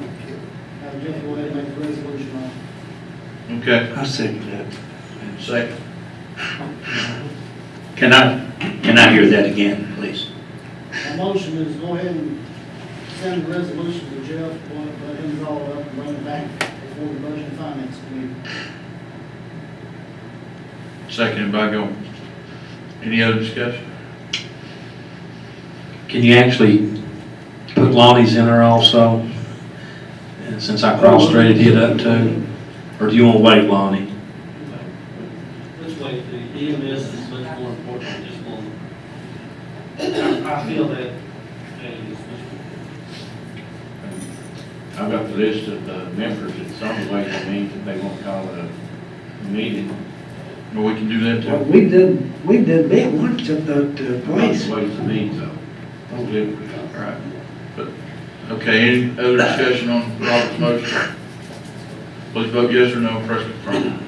[SPEAKER 15] Have Jeff go ahead and make the resolution on it.
[SPEAKER 1] Okay.
[SPEAKER 17] I second that.
[SPEAKER 1] Second.
[SPEAKER 10] Can I hear that again, please?
[SPEAKER 15] My motion is go ahead and send the resolution to Jeff, let him draw it up and bring it back before the Budget and Finance Committee.
[SPEAKER 1] Seconded by Goins. Any other discussion?
[SPEAKER 10] Can you actually put Lonnie's in there also? And since I cross-threaded it up too? Or do you want to wait, Lonnie?
[SPEAKER 18] Let's wait, the EMS is much more important than just one. I feel that, is much
[SPEAKER 3] I've got the list of the members, it's on the way to me, if they want to call it a meeting.
[SPEAKER 1] Well, we can do that
[SPEAKER 17] Well,
[SPEAKER 1] too.
[SPEAKER 17] we've done big ones at the place.
[SPEAKER 3] On the way to me, so. Don't live with it.
[SPEAKER 1] All right. But, okay, any other discussion on Robert's motion? Please vote yes or no, press confirm.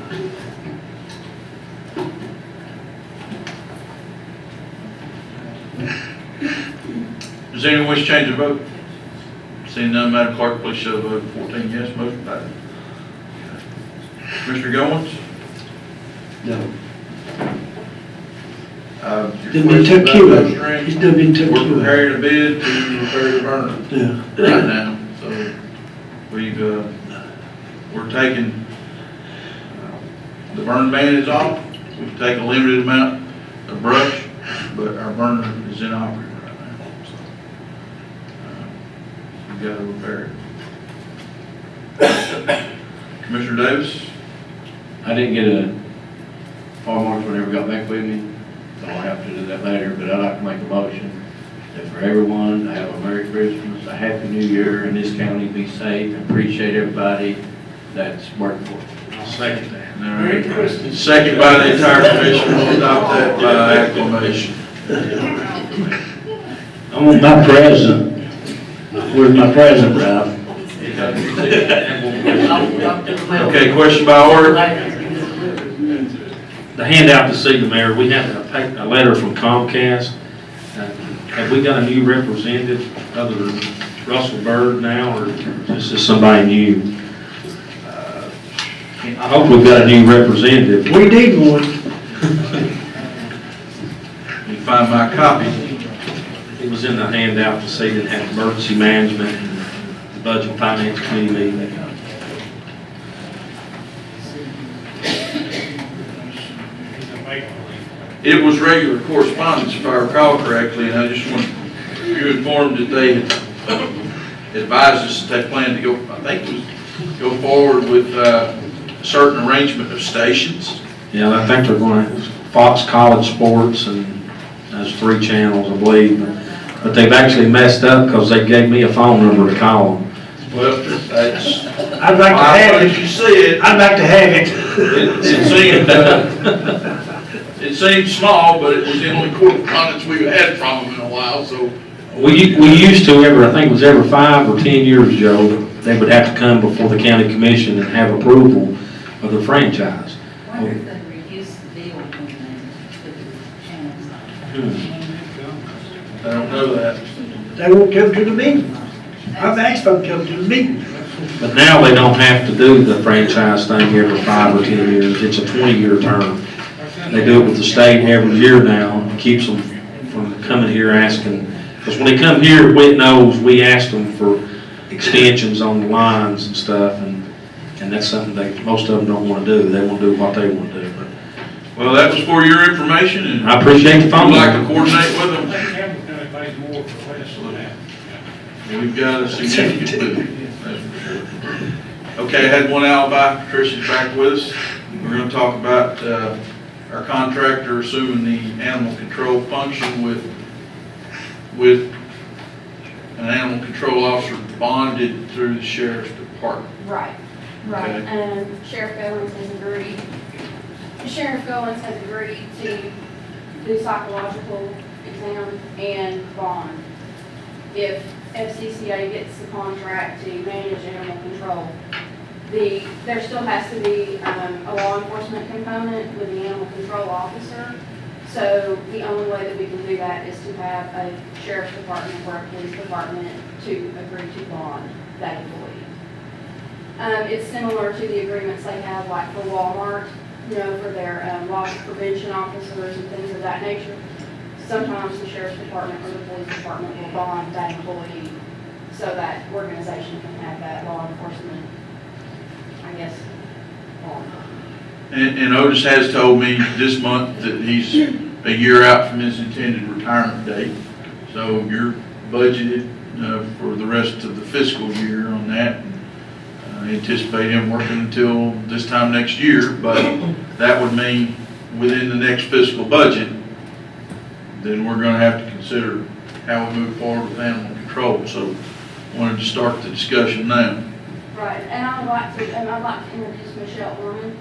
[SPEAKER 1] Does anyone wish to change their vote? Seeing none, Madam Clerk, please show the vote. 14 yes, motion passes. Commissioner Goins?
[SPEAKER 17] No.
[SPEAKER 1] Your
[SPEAKER 17] Done been
[SPEAKER 1] question
[SPEAKER 17] took
[SPEAKER 1] about
[SPEAKER 17] care
[SPEAKER 1] those
[SPEAKER 17] of.
[SPEAKER 1] strings?
[SPEAKER 17] It's done been took
[SPEAKER 1] We're
[SPEAKER 17] care of.
[SPEAKER 1] preparing a bid to repair the burner
[SPEAKER 17] Yeah.
[SPEAKER 1] right now. So we're taking, the burn ban is off. We've taken a limited amount of brush, but our burner is inoperable right now. So we've got to repair it. Commissioner Davis?
[SPEAKER 3] I didn't get a farm marshal never got back with me, so I'll have to do that later, but I'd like to make a motion that for everyone, to have a Merry Christmas, a Happy New Year in this county, be safe, and appreciate everybody that's working for it.
[SPEAKER 1] I'll second that. All right. Second by the entire commission, we'll adopt that by acclamation.
[SPEAKER 10] I want my present. Where's my present, Ralph?
[SPEAKER 1] Okay, question by order?
[SPEAKER 10] The handout to see the mayor, we have a letter from Comcast. Have we got a new representative other than Russell Byrd now, or is this somebody new? I hope we've got a new representative.
[SPEAKER 17] We need one.
[SPEAKER 1] You find my copy.
[SPEAKER 10] It was in the handout to see that had emergency management and the budget and finance committee meeting.
[SPEAKER 1] It was regular correspondence, if I recall correctly, and I just want you informed that they advised us that they plan to go, I think it was, go forward with a certain arrangement of stations.
[SPEAKER 10] Yeah, I think they're going to Fox College Sports, and there's 3 channels, I believe. But they've actually messed up because they gave me a phone number to call them.
[SPEAKER 1] Well, that's,
[SPEAKER 17] I'd like to have
[SPEAKER 1] as
[SPEAKER 17] it.
[SPEAKER 1] you said,
[SPEAKER 17] I'd like to have it.
[SPEAKER 1] it seemed small, but it was the only correspondence we've had from them in a while, so.
[SPEAKER 10] We used to I think it was every 5 or 10 years, Joe, they would have to come before the county commission and have approval of the franchise.
[SPEAKER 4] I wonder if they reduce the bill when they put the channels on.
[SPEAKER 1] I don't know that.
[SPEAKER 17] They won't come to the meeting. I've asked them to come to the meeting.
[SPEAKER 10] But now they don't have to do the franchise thing every 5 or 10 years. It's a 20-year term. They do it with the state every year now. It keeps them from coming here asking, because when they come here, Whit knows we ask them for extensions on the lines and stuff, and that's something most of them don't want to do. They want to do what they want to do. But
[SPEAKER 1] Well, that was for your information, and
[SPEAKER 10] I appreciate the phone
[SPEAKER 1] we'd like
[SPEAKER 10] number.
[SPEAKER 1] to coordinate with them.
[SPEAKER 2] Campbell County pays more for less than that.
[SPEAKER 1] We've got a significant move, that's for sure. Okay, I had one alibi, Tricia's back with us. We're gonna talk about, our contractor assuming the animal control function with an animal control officer bonded through the sheriff's department.
[SPEAKER 19] Right, right. Sheriff Goins has agreed, Sheriff Goins has agreed to do psychological exam and bond. If FCCA gets the contract to manage animal control, there still has to be a law enforcement component with the animal control officer. So the only way that we can do that is to have a sheriff's department or a police department to agree to bond that employee. It's similar to the agreements they have like for Walmart, for their loss prevention officers and things of that nature. Sometimes the sheriff's department or the police department will bond that employee so that organization can have that law enforcement, I guess, bond.
[SPEAKER 1] And Otis has told me this month that he's a year out from his intended retirement date. So you're budgeted for the rest of the fiscal year on that. Anticipate him working until this time next year, but that would mean within the next fiscal budget, then we're gonna have to consider how we move forward with animal control. So wanted to start the discussion now.
[SPEAKER 19] Right, and I'd like to introduce Michelle Orman,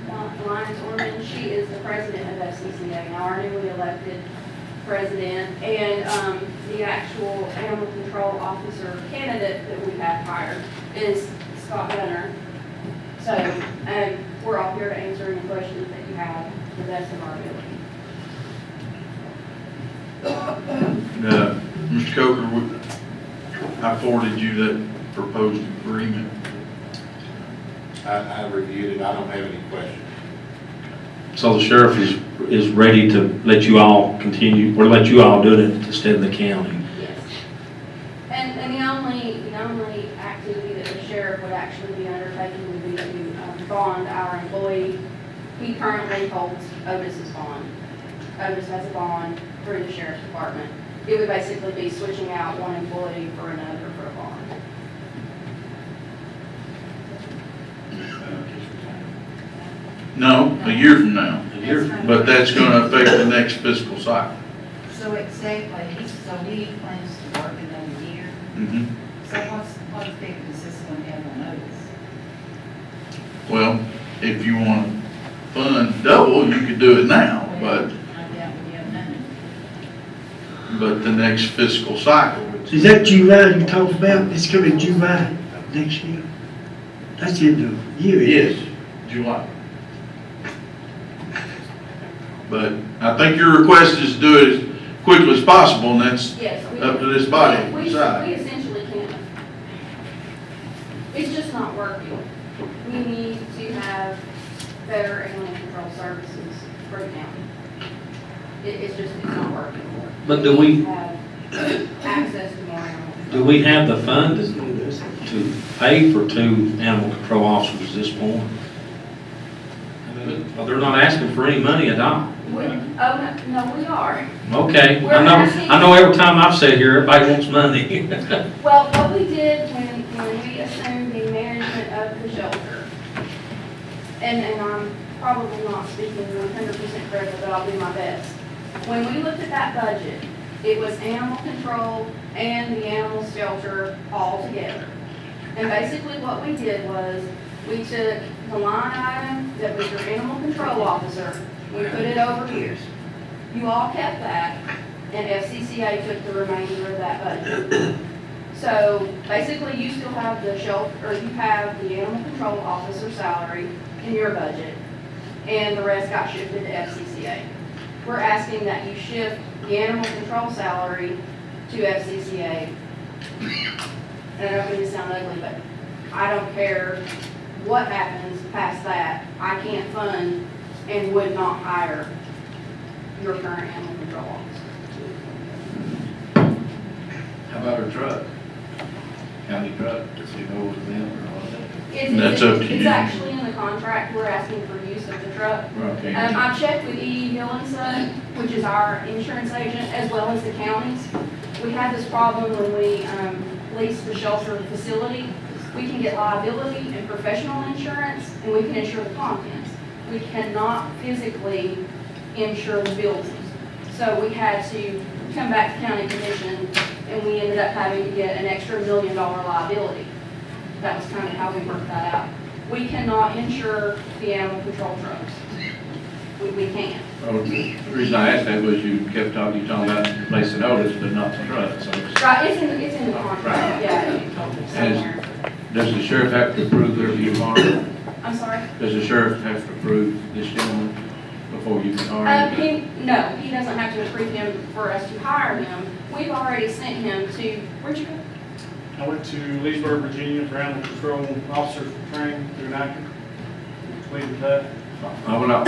[SPEAKER 19] Lyons Orman. She is the president of FCCA, now our newly elected president, and the actual animal control officer candidate that we have hired is Scott Gunner. So we're all here to answer any questions that you have to the best of our ability.
[SPEAKER 1] Mr. Coker, I forwarded you that proposed agreement.
[SPEAKER 11] I reviewed it, I don't have any questions.
[SPEAKER 10] So the sheriff is ready to let you all continue, or let you all do it instead of the county?
[SPEAKER 19] Yes. And the only activity that the sheriff would actually be undertaking would be to bond our employee. He currently holds Otis's bond. Otis has a bond through the sheriff's department. It would basically be switching out one employee for another for a bond.
[SPEAKER 1] No, a year from now,
[SPEAKER 4] That's right.
[SPEAKER 1] but that's gonna affect the next fiscal cycle.
[SPEAKER 4] So exactly, so he plans to work another year.
[SPEAKER 1] Mhm.
[SPEAKER 4] So what effect is this going to have on Otis?
[SPEAKER 1] Well, if you want to fund double, you could do it now,
[SPEAKER 4] I doubt we have none.
[SPEAKER 1] but the next fiscal cycle.
[SPEAKER 17] Is that July you talked about? It's coming July next year? That's in the year.
[SPEAKER 1] Yes, July. But I think your request is to do it as quickly as possible, and that's
[SPEAKER 19] Yes.
[SPEAKER 1] up to this body to
[SPEAKER 19] We
[SPEAKER 1] decide.
[SPEAKER 19] essentially can't. It's just not working. We need to have better animal control services for the county. It's not working.
[SPEAKER 10] But do we-
[SPEAKER 19] need to have access to more animal control.
[SPEAKER 10] Do we have the funds to pay for 2 animal control officers at this point? Well, they're not asking for any money at all.
[SPEAKER 19] No, we are.
[SPEAKER 10] Okay,
[SPEAKER 19] We're
[SPEAKER 10] I know every time I've sat here, everybody wants money.
[SPEAKER 19] Well, what we did when we assumed the management of the shelter, and I'm probably not speaking 100% correctly, but I'll do my best. When we looked at that budget, it was animal control and the animal shelter all together. And basically what we did was, we took the line item that was your animal control officer, we put it over here. You all kept that, and FCCA took the remainder of that budget. So basically, you still have the shelter, or you have the animal control officer salary in your budget, and the rest got shifted to FCCA. We're asking that you shift the animal control salary to FCCA. And I don't mean to sound ugly, but I don't care what happens past that. I can't fund and would not hire your current animal control officer.
[SPEAKER 3] How about our truck? County truck, does it go with them or all that?
[SPEAKER 1] That's up to
[SPEAKER 19] It's
[SPEAKER 1] you.
[SPEAKER 19] actually in the contract, we're asking for use of the truck.
[SPEAKER 3] Okay.
[SPEAKER 19] I've checked with E.E. Hill and Son, which is our insurance agent, as well as the counties. We had this problem when we leased the shelter facility. We can get liability and professional insurance, and we can insure the contents. We cannot physically insure the buildings. So we had to come back to county commission, and we ended up having to get an extra $1 million liability. That was kind of how we worked that out. We cannot insure the animal control trucks. We can't.
[SPEAKER 3] Oh, the reason I asked that was you kept talking about replacing Otis, but not the truck, so.
[SPEAKER 19] Right, it's in the contract, yeah.
[SPEAKER 3] Has- Does the sheriff have to approve their tomorrow?
[SPEAKER 19] I'm sorry?
[SPEAKER 3] Does the sheriff have to approve this gentleman before you can hire him?
[SPEAKER 19] No, he doesn't have to approve him for us to hire him. We've already sent him to, where'd you go?
[SPEAKER 8] I went to Leesburg, Virginia for animal control officer training through NACA. Completed that.
[SPEAKER 3] I'm not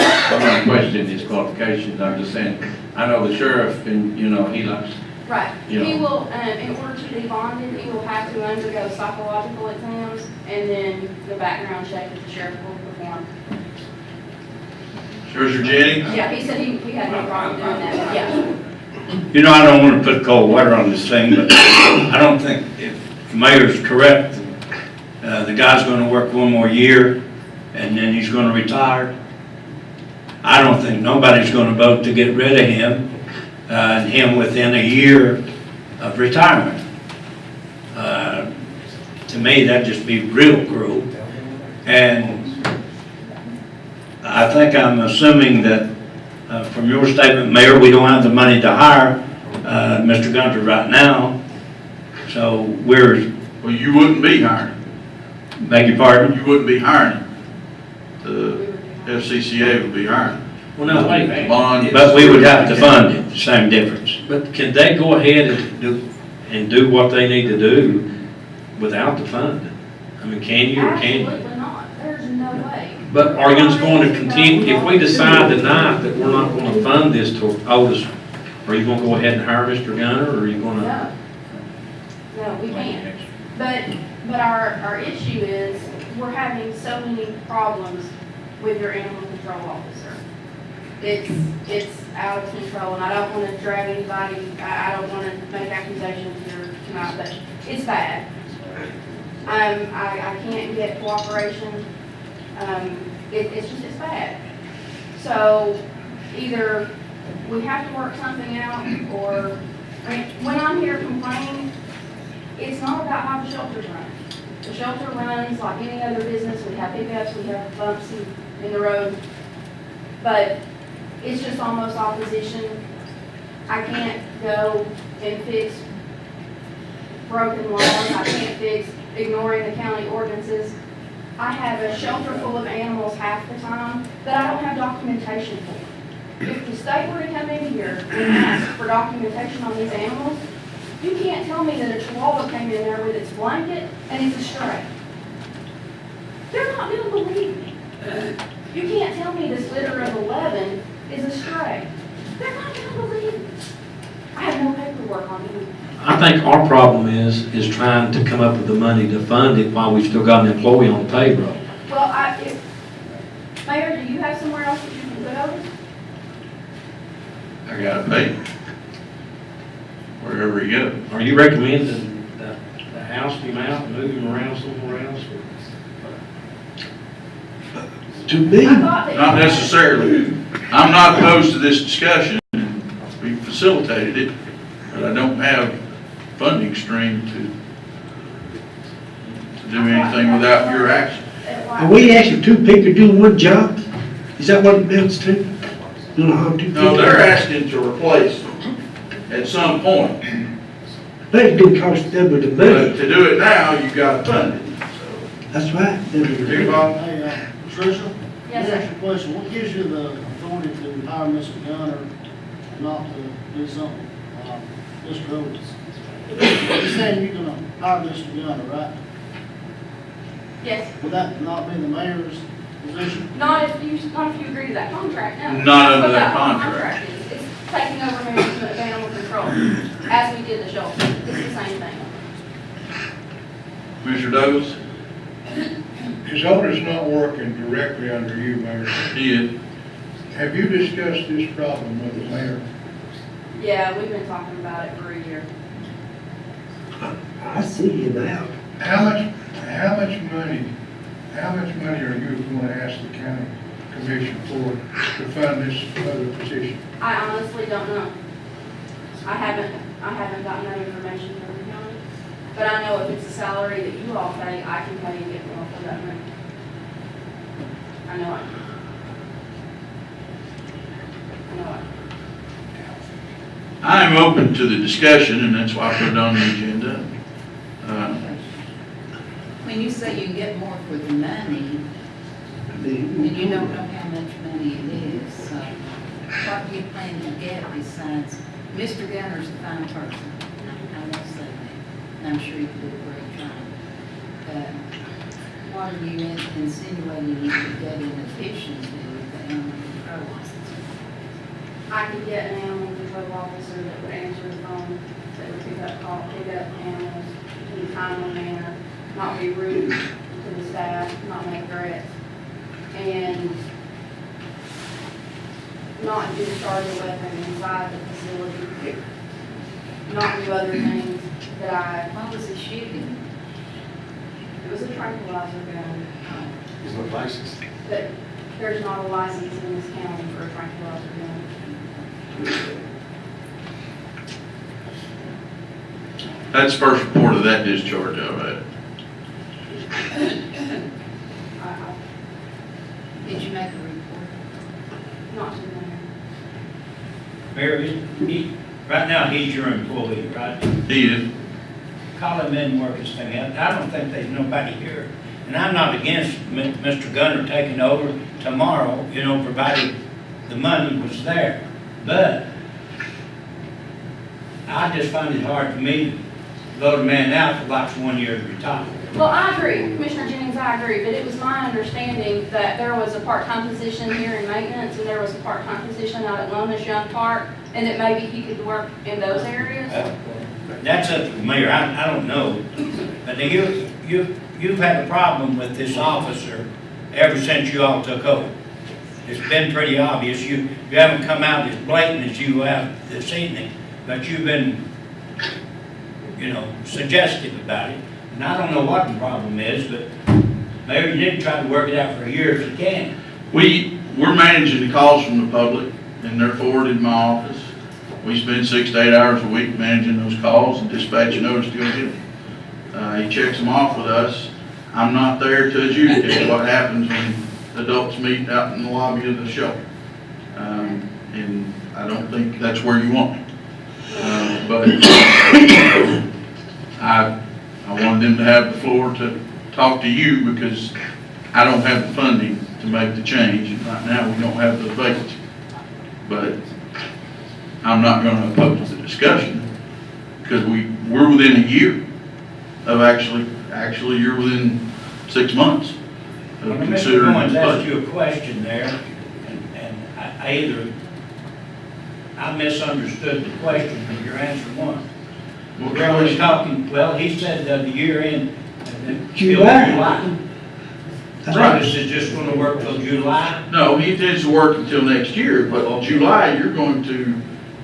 [SPEAKER 3] questioning his qualifications, I'm just saying, I know the sheriff, and, you know, he likes,
[SPEAKER 19] Right.
[SPEAKER 3] You
[SPEAKER 19] He
[SPEAKER 3] know.
[SPEAKER 19] will, in order to be bonded, he will have to undergo psychological exams and then the background check that the sheriff will perform.
[SPEAKER 1] Treasurer Jennings?
[SPEAKER 19] Yeah, he said he had no problem doing that, yeah.
[SPEAKER 10] You know, I don't want to put cold water on this thing, but I don't think, if the mayor's correct, the guy's going to work one more year and then he's going to retire. I don't think nobody's going to vote to get rid of him, and him within a year of retirement. To me, that'd just be real cruel. And I think I'm assuming that from your statement, Mayor, we don't have the money to hire Mr. Gunter right now. So we're,
[SPEAKER 1] Well, you wouldn't be hiring.
[SPEAKER 10] beg your pardon?
[SPEAKER 1] You wouldn't be hiring him. The FCCA would be hiring him.
[SPEAKER 10] Well, no, wait.
[SPEAKER 1] Bond.
[SPEAKER 10] But we would have to fund it, same difference. But can they go ahead and do what they need to do without the funding? I mean, can you or can you?
[SPEAKER 19] Absolutely not. There's no way.
[SPEAKER 10] But are you going to continue, if we decide tonight that we're not going to fund this to Otis, are you going to go ahead and hire Mr. Gunter, or are you going to?
[SPEAKER 19] No. No, we can't. But our issue is, we're having so many problems with your animal control officer. It's out of control, and I don't want to drag anybody, I don't want to make accusations here tonight, but it's bad. I can't get cooperation, it's bad. So either we have to work something out, or, I mean, when I'm here complaining, it's not about how the shelters run. The shelter runs like any other business, we have pickups, we have bumps in the road, but it's just almost opposition. I can't go and fix broken laws, I can't fix ignoring the county ordinances. I have a shelter full of animals half the time that I don't have documentation for. If the state were to come in here and ask for documentation on these animals, you can't tell me that a chihuahua came in there with its blanket and it's a stray. They're not gonna believe me. You can't tell me this litter of 11 is a stray. They're not gonna believe me. I have no paperwork on it.
[SPEAKER 10] I think our problem is trying to come up with the money to fund it while we've still got an employee on the payroll.
[SPEAKER 19] Well, Mayor, do you have somewhere else that you can put Otis?
[SPEAKER 1] I gotta pay. Wherever you go.
[SPEAKER 10] Are you recommending the house him out and move him around somewhere else?
[SPEAKER 17] To me,
[SPEAKER 19] I thought that.
[SPEAKER 1] Not necessarily. I'm not opposed to this discussion. We facilitated it, but I don't have funding stream to do anything without your action.
[SPEAKER 17] are we asking two people doing one job? Is that what it amounts to? You know, how two people?
[SPEAKER 1] No, they're asking to replace them at some point.
[SPEAKER 17] But it's gonna cost them with the
[SPEAKER 1] But
[SPEAKER 17] money.
[SPEAKER 1] to do it now, you gotta fund it.
[SPEAKER 17] That's right.
[SPEAKER 1] Big Bob?
[SPEAKER 15] Hey, Tricia?
[SPEAKER 19] Yes,
[SPEAKER 15] Let me
[SPEAKER 19] sir.
[SPEAKER 15] ask you a question. What gives you the authority to hire Mr. Gunner not to do something, Mr. Otis? You're saying you're gonna hire Mr. Gunner, right?
[SPEAKER 19] Yes.
[SPEAKER 15] Would that not be the mayor's position?
[SPEAKER 19] Not if you agree to that contract, no.
[SPEAKER 1] Not under
[SPEAKER 19] That's what
[SPEAKER 1] that
[SPEAKER 19] whole
[SPEAKER 1] contract.
[SPEAKER 19] is. It's taking over management of animal control, as we did the shelter. It's the same thing.
[SPEAKER 1] Commissioner Douglas?
[SPEAKER 20] His Otis not working directly under you, Mayor.
[SPEAKER 1] He is.
[SPEAKER 20] Have you discussed this problem with the mayor?
[SPEAKER 19] Yeah, we've been talking about it for a year.
[SPEAKER 17] I see him out.
[SPEAKER 20] How much money are you going to ask the county commission for to fund this other position?
[SPEAKER 19] I honestly don't know. I haven't gotten that information from the county. But I know if it's a salary that you all pay, I can pay and get more for that money. I know I can. I know I can.
[SPEAKER 1] I am open to the discussion, and that's why I put it on the agenda.
[SPEAKER 4] When you say you get more for the money, and you don't know how much money it is, so what do you plan to get besides, Mr. Gunner's a fine person, I will say that, and I'm sure he could do a great job. But what are you insinuating you could get in efficiency animal control officer?
[SPEAKER 19] I could get an animal control officer that would answer the phone, that would pick up animals in a timely manner, not be rude to the staff, not make threats, and not discharge a weapon inside the facility, not do other things that
[SPEAKER 4] What was he shooting?
[SPEAKER 19] it was a tranquilizer gun.
[SPEAKER 5] He's not licensed.
[SPEAKER 19] But there's not a license in this county for a tranquilizer gun.
[SPEAKER 1] That's the first report of that discharge I've had.
[SPEAKER 4] Did you make a report?
[SPEAKER 19] Not to the mayor.
[SPEAKER 21] Mayor, right now, he's your employee, right?
[SPEAKER 1] He is.
[SPEAKER 21] Call him in and work his thing out. I don't think there's nobody here. And I'm not against Mr. Gunner taking over tomorrow, provided the money was there. But I just find it hard for me to vote a man out that likes 1 year to retire.
[SPEAKER 19] Well, I agree, Commissioner Jennings, I agree, but it was my understanding that there was a part-time position here in maintenance, and there was a part-time position out at Lomas Young Park, and that maybe he could work in those areas.
[SPEAKER 21] That's up to the mayor, I don't know. But you've had a problem with this officer ever since you all took over. It's been pretty obvious. You haven't come out as blatant as you have this evening, but you've been, suggestive about it. And I don't know what the problem is, but maybe you did try to work it out for a year if you can.
[SPEAKER 1] We're managing the calls from the public, and they're forwarded in my office. We spend 6 to 8 hours a week managing those calls and dispatching notice to go get them. He checks them off with us. I'm not there to adjudicate what happens when adults meet out in the lobby of the shelter. And I don't think that's where you want me. But I wanted them to have the floor to talk to you because I don't have the funding to make the change. And right now, we don't have the vacancy. But I'm not going to oppose the discussion because we're within a year of actually you're within 6 months of
[SPEAKER 21] Well, Mr.
[SPEAKER 1] considering
[SPEAKER 21] Goins
[SPEAKER 1] this
[SPEAKER 21] asked
[SPEAKER 1] budget.
[SPEAKER 21] you a question there, and I misunderstood the question, but your answer was.
[SPEAKER 1] What
[SPEAKER 21] We're only
[SPEAKER 1] question?
[SPEAKER 21] talking, well, he said the year end.
[SPEAKER 17] July.
[SPEAKER 21] So this is just gonna work till July?
[SPEAKER 1] No, he intends to work until next year, but July, you're going to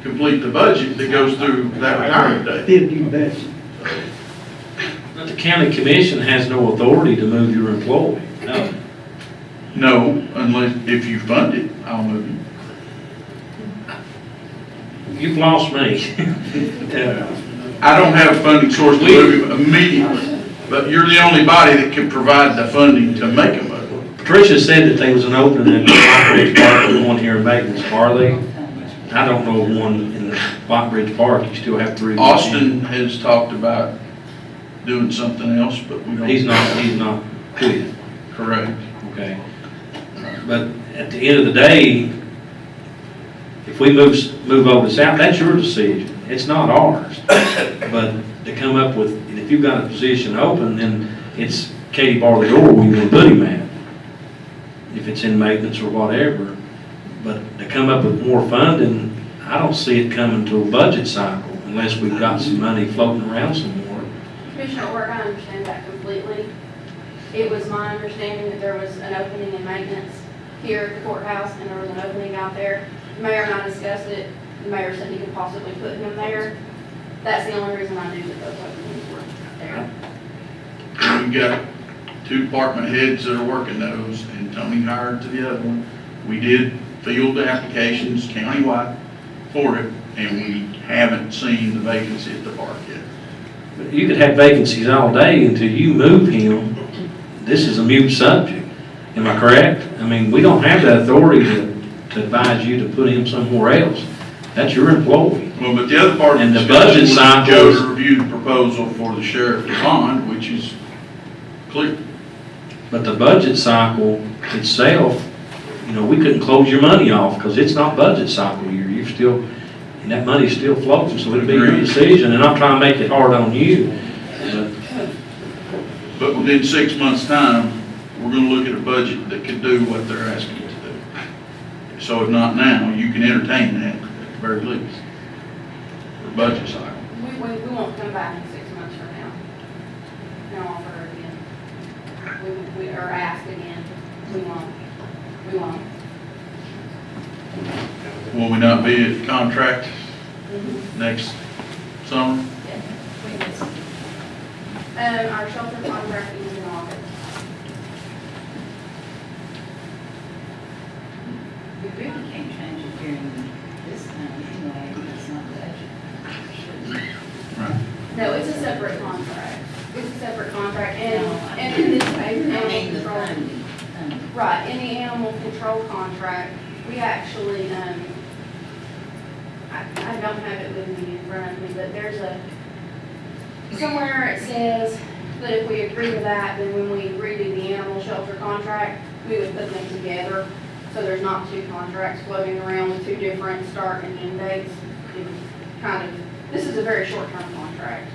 [SPEAKER 1] complete the budget that goes through that retirement date.
[SPEAKER 17] Then you bet.
[SPEAKER 10] But the county commission has no authority to move your employee.
[SPEAKER 21] No.
[SPEAKER 1] No, unless, if you fund it, I'll move you.
[SPEAKER 10] You've lost me.
[SPEAKER 1] I don't have a funding source to move him immediately, but you're the only body that can provide the funding to make a move.
[SPEAKER 10] Patricia said that there was an opening in White Ridge Park and one here in Maintenance, are they? I don't know of one in White Ridge Park, you still have 3.
[SPEAKER 1] Austin has talked about doing something else, but we don't.
[SPEAKER 10] He's not quit.
[SPEAKER 1] Correct.
[SPEAKER 10] Okay. But at the end of the day, if we move over south, that's your decision. It's not ours. But to come up with, and if you've got a position open, then it's Katie Barley Orr we want to put him at. If it's in maintenance or whatever. But to come up with more funding, I don't see it coming to a budget cycle unless we've got some money floating around some more.
[SPEAKER 19] Commissioner Orr, I understand that completely. It was my understanding that there was an opening in maintenance here at the courthouse, and there was an opening out there. The mayor and I discussed it. The mayor said he could possibly put him there. That's the only reason I knew that those openings were there.
[SPEAKER 1] We've got 2 department heads that are working those, and Tony hired to the other one. We did field the applications countywide for it, and we haven't seen the vacancy at the park yet.
[SPEAKER 10] You could have vacancies all day until you move him. This is a mute subject. Am I correct? I mean, we don't have the authority to advise you to put him somewhere else. That's your employee.
[SPEAKER 1] Well, but the other part of the
[SPEAKER 10] budget
[SPEAKER 1] discussion was
[SPEAKER 10] cycle
[SPEAKER 1] Joe
[SPEAKER 10] is-
[SPEAKER 1] to review the proposal for the sheriff to bond, which is clear.
[SPEAKER 10] But the budget cycle itself, we couldn't close your money off because it's not budget cycle year. You're still, and that money's still floating, so it'll be your decision. And I'm trying to make it hard on you.
[SPEAKER 1] But within 6 months' time, we're gonna look at a budget that can do what they're asking to do. So if not now, you can entertain that at the very least, for budget cycle.
[SPEAKER 19] We won't come back in 6 months from now and offer again. We are asked again. We won't.
[SPEAKER 1] Will we not be at contract next summer?
[SPEAKER 19] Yes, we miss. Our shelter contract is in August.
[SPEAKER 4] We really can't change it during this time anyway, it's not budget.
[SPEAKER 1] Right.
[SPEAKER 19] No, it's a separate contract. It's a separate contract, and
[SPEAKER 4] No,
[SPEAKER 19] in this case,
[SPEAKER 4] I mean
[SPEAKER 19] animal
[SPEAKER 4] the
[SPEAKER 19] control.
[SPEAKER 4] funding.
[SPEAKER 19] Right, in the animal control contract, we actually, I don't have it with me in front of me, but there's somewhere it says that if we agree to that, then when we agree to the animal shelter contract, we would put them together. So there's not two contracts floating around with two different start and end dates. It would kind of, this is a very short-term contract.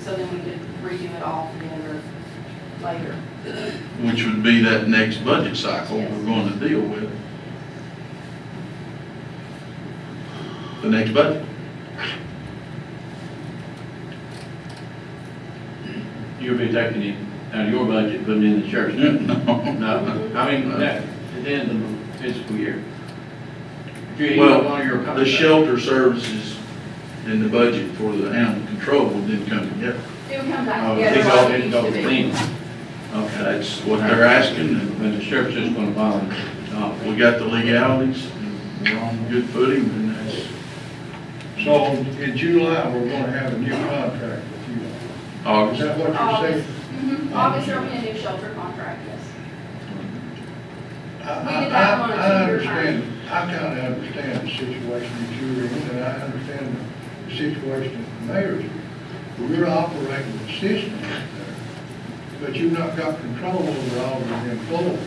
[SPEAKER 19] So then we could redo it all together later.
[SPEAKER 1] Which would be that next budget cycle we're going to deal with. The next budget.
[SPEAKER 3] You'll be taking it out of your budget, putting it in the church?
[SPEAKER 1] No.
[SPEAKER 3] No, I mean, that, at the end of the fiscal year. If you eat up
[SPEAKER 1] Well,
[SPEAKER 3] all your
[SPEAKER 1] the
[SPEAKER 3] contract-
[SPEAKER 1] shelter services and the budget for the animal control didn't come together.
[SPEAKER 19] It would come back
[SPEAKER 3] Oh,
[SPEAKER 19] together
[SPEAKER 3] these all
[SPEAKER 19] like it
[SPEAKER 3] didn't
[SPEAKER 19] used
[SPEAKER 3] go
[SPEAKER 19] to
[SPEAKER 3] to
[SPEAKER 19] be.
[SPEAKER 3] clean.
[SPEAKER 1] Okay, that's what they're asking, and
[SPEAKER 3] But the sheriff's just gonna follow.
[SPEAKER 1] we got the legalities, and we're on good footing, and that's,
[SPEAKER 20] So in July, we're gonna have a new contract with you. Is
[SPEAKER 1] August.
[SPEAKER 20] that what you're
[SPEAKER 19] August,
[SPEAKER 20] saying?
[SPEAKER 19] August, there'll be a new shelter contract, yes.
[SPEAKER 20] I
[SPEAKER 19] We did that on a two-year
[SPEAKER 20] understand, I kind of understand the situation that you're in, and I understand the situation that the mayor's in. We're operating the system out there, but you've not got control over all of your employees.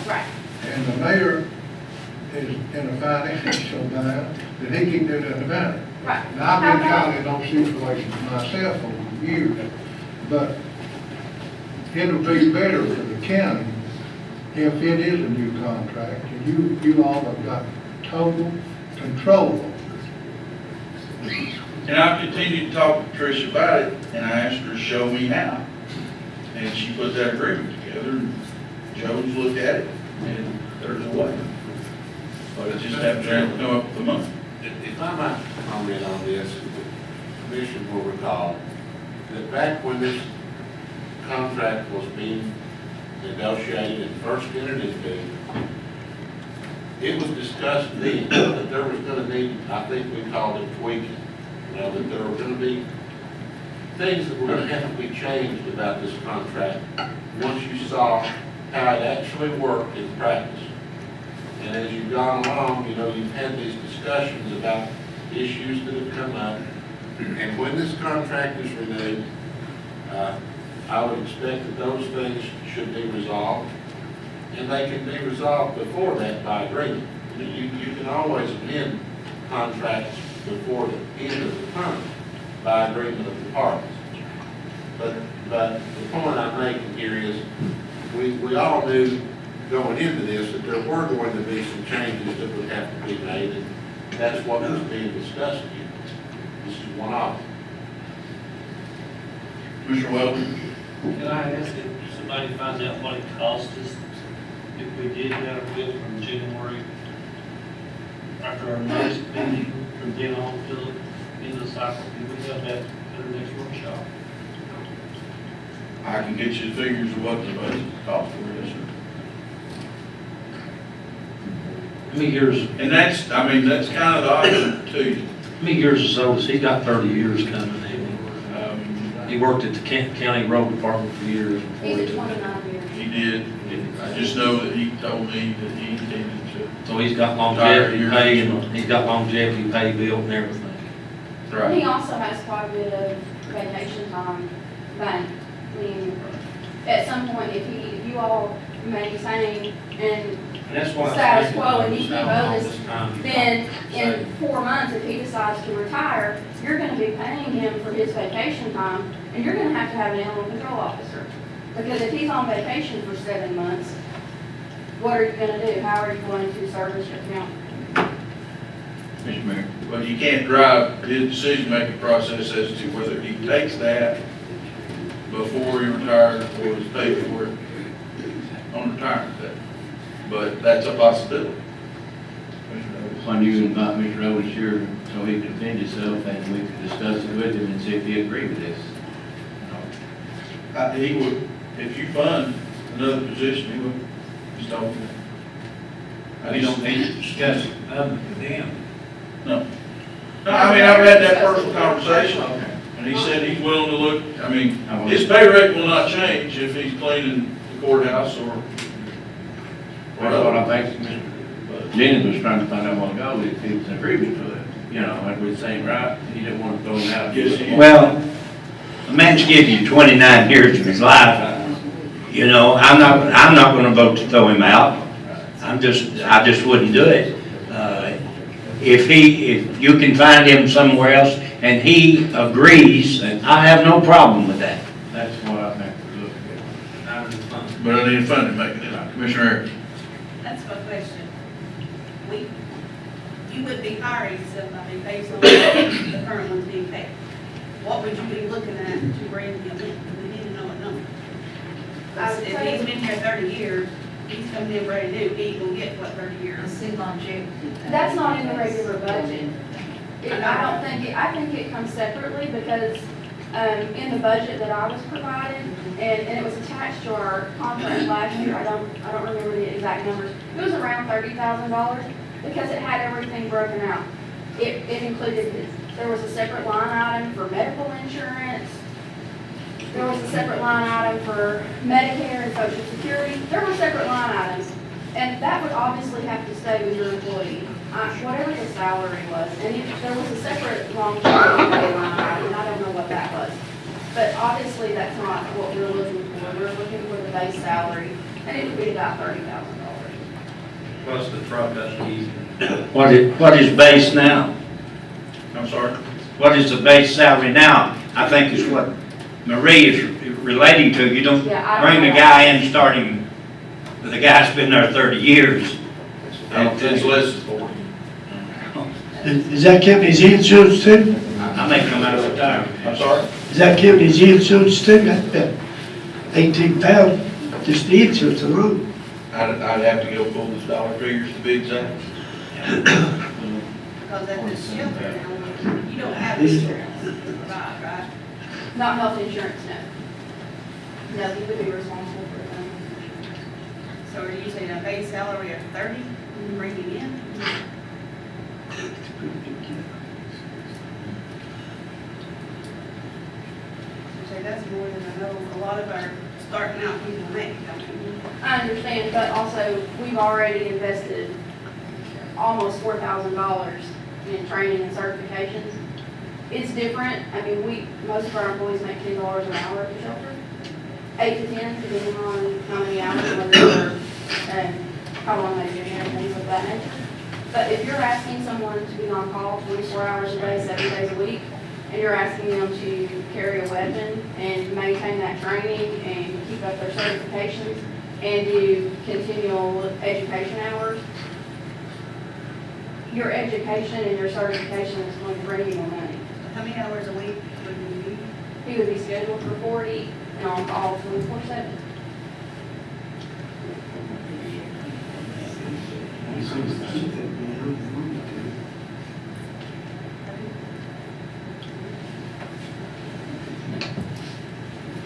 [SPEAKER 19] Right.
[SPEAKER 20] And the mayor is in a financial bind that he can do nothing about it.
[SPEAKER 19] Right.
[SPEAKER 20] And I've been kind of in those situations myself over the years, but it'll be better for the county if it is a new contract, and you all have got total control over it.
[SPEAKER 1] And I continued to talk to Tricia about it, and I asked her to show me how. And she put that agreement together, and Joe's looked at it, and there's a way. But it just have to come up with the money.
[SPEAKER 11] If I might comment on this, the commission will recall that back when this contract was being negotiated and first entered into, it was discussed then that there was gonna be, I think we called it tweaking. You know, that there were gonna be things that were gonna have to be changed about this contract once you saw how it actually worked in practice. And as you've gone along, you know, you've had these discussions about issues that have come up. And when this contract is renewed, I would expect that those things should be resolved. And they can be resolved before that by agreement. You can always amend contracts before the end of the term by agreement of the parties. But the point I'm making here is, we all knew going into this that there were going to be some changes that would have to be made, and that's what was being discussed here. This is one of them.
[SPEAKER 1] Mr. Weldon?
[SPEAKER 18] Can I ask if somebody finds out what it cost us if we did get a bill from January after our next meeting from then on till the end of the cycle? Can we have that at our next workshop?
[SPEAKER 1] I can get you the figures of what the budget cost for this.
[SPEAKER 10] How many years,
[SPEAKER 1] And that's, I mean, that's kind of the option too.
[SPEAKER 10] how many years is old? He's got 30 years coming in. He worked at the county road department for years.
[SPEAKER 19] He's at 29 years.
[SPEAKER 1] He did. I just know that he told me that he intended to.
[SPEAKER 10] So he's got longevity pay, and he's got longevity pay built and everything.
[SPEAKER 19] And he also has quite a bit of vacation time banked. I mean, at some point, if you all maintain and
[SPEAKER 3] That's why I was
[SPEAKER 19] status
[SPEAKER 3] thinking
[SPEAKER 19] quo and
[SPEAKER 3] about
[SPEAKER 19] you keep
[SPEAKER 3] all
[SPEAKER 19] Otis,
[SPEAKER 3] this time.
[SPEAKER 19] then in 4 months, if he decides to retire, you're gonna be paying him for his vacation time, and you're gonna have to have an animal control officer. Because if he's on vacation for 7 months, what are you gonna do? How are you going to service your county?
[SPEAKER 3] Mr. Mayor.
[SPEAKER 1] But you can't drive his decision-making process as to whether he takes that before he retires or is paid for it on retirement day. But that's a possibility.
[SPEAKER 3] When you invite Mr. Otis here so he can defend himself and we can discuss it with him and see if he agrees with this.
[SPEAKER 1] He would, if you fund another position, he would just don't.
[SPEAKER 21] We don't need to discuss it publicly with him.
[SPEAKER 1] No. No, I mean, I've had that personal conversation, and he said he's willing to look, I mean, his pay rate will not change if he's cleaning the courthouse or.
[SPEAKER 3] That's what I think Mr. Jennings was trying to find out a while ago, if he was in agreement to it. You know, like we were saying, right, he didn't want to throw him out.
[SPEAKER 1] Yes, he-
[SPEAKER 21] Well, a man's given you 29 years of his life. You know, I'm not gonna vote to throw him out. I just wouldn't do it. If you can find him somewhere else and he agrees, then I have no problem with that.
[SPEAKER 3] That's what I think we're looking at.
[SPEAKER 1] But I need a funding mechanism. Commissioner Harris.
[SPEAKER 16] That's my question. You would be hiring somebody based on the current ones being paid. What would you be looking at to bring him in? We need to know a number. If he's been here 30 years, he's coming in ready to do, he ain't gonna get, what, 30 years?
[SPEAKER 4] See longevity.
[SPEAKER 19] That's not in the regular budget. I think it comes separately because, in the budget that I was provided, and it was attached to our contract last year, I don't remember the exact numbers. It was around $30,000 because it had everything broken out. It included this. There was a separate line item for medical insurance. There was a separate line item for Medicare and Social Security. There were separate line items. And that would obviously have to stay with your employee, whatever the salary was. And if there was a separate long-term pay line item, and I don't know what that was. But obviously, that's not what we're looking for. We're looking for the base salary, and it would be about $30,000.
[SPEAKER 2] Plus the truck that's used.
[SPEAKER 21] What is base now?
[SPEAKER 1] I'm sorry?
[SPEAKER 21] What is the base salary now? I think is what Marie is relating to. You don't
[SPEAKER 19] Yeah, I
[SPEAKER 21] bring
[SPEAKER 19] don't
[SPEAKER 21] the
[SPEAKER 19] know.
[SPEAKER 21] guy in starting, the guy's been there 30 years.
[SPEAKER 1] It's less than 40.
[SPEAKER 17] Is that keeping his insurance too?
[SPEAKER 21] I make him out of retirement.
[SPEAKER 1] I'm sorry?
[SPEAKER 17] Is that keeping his insurance too? That 18,000, just the insurance alone.
[SPEAKER 1] I'd have to go pull the dollar figures to be exact.
[SPEAKER 16] Because at this shelter, you don't have insurance to provide, right?
[SPEAKER 19] Not health insurance, no. No, he would be responsible for them.
[SPEAKER 16] So are you saying a base salary of 30, you bring him in? So that's more than I know a lot of our starting out people make, don't you?
[SPEAKER 19] I understand, but also, we've already invested almost $4,000 in training and certifications. It's different, I mean, most of our employees make $10 an hour at the shelter, 8 to 10, depending on how many hours, whether they're, how long they've been here, and things of that nature. But if you're asking someone to be on call 24 hours a day, 7 days a week, and you're asking them to carry a weapon and maintain that training and keep up their certifications and do continual education hours, your education and your certification is going to bring you more money.
[SPEAKER 16] How many hours a week would you be?
[SPEAKER 19] He would be scheduled for 40 and on call 24/7.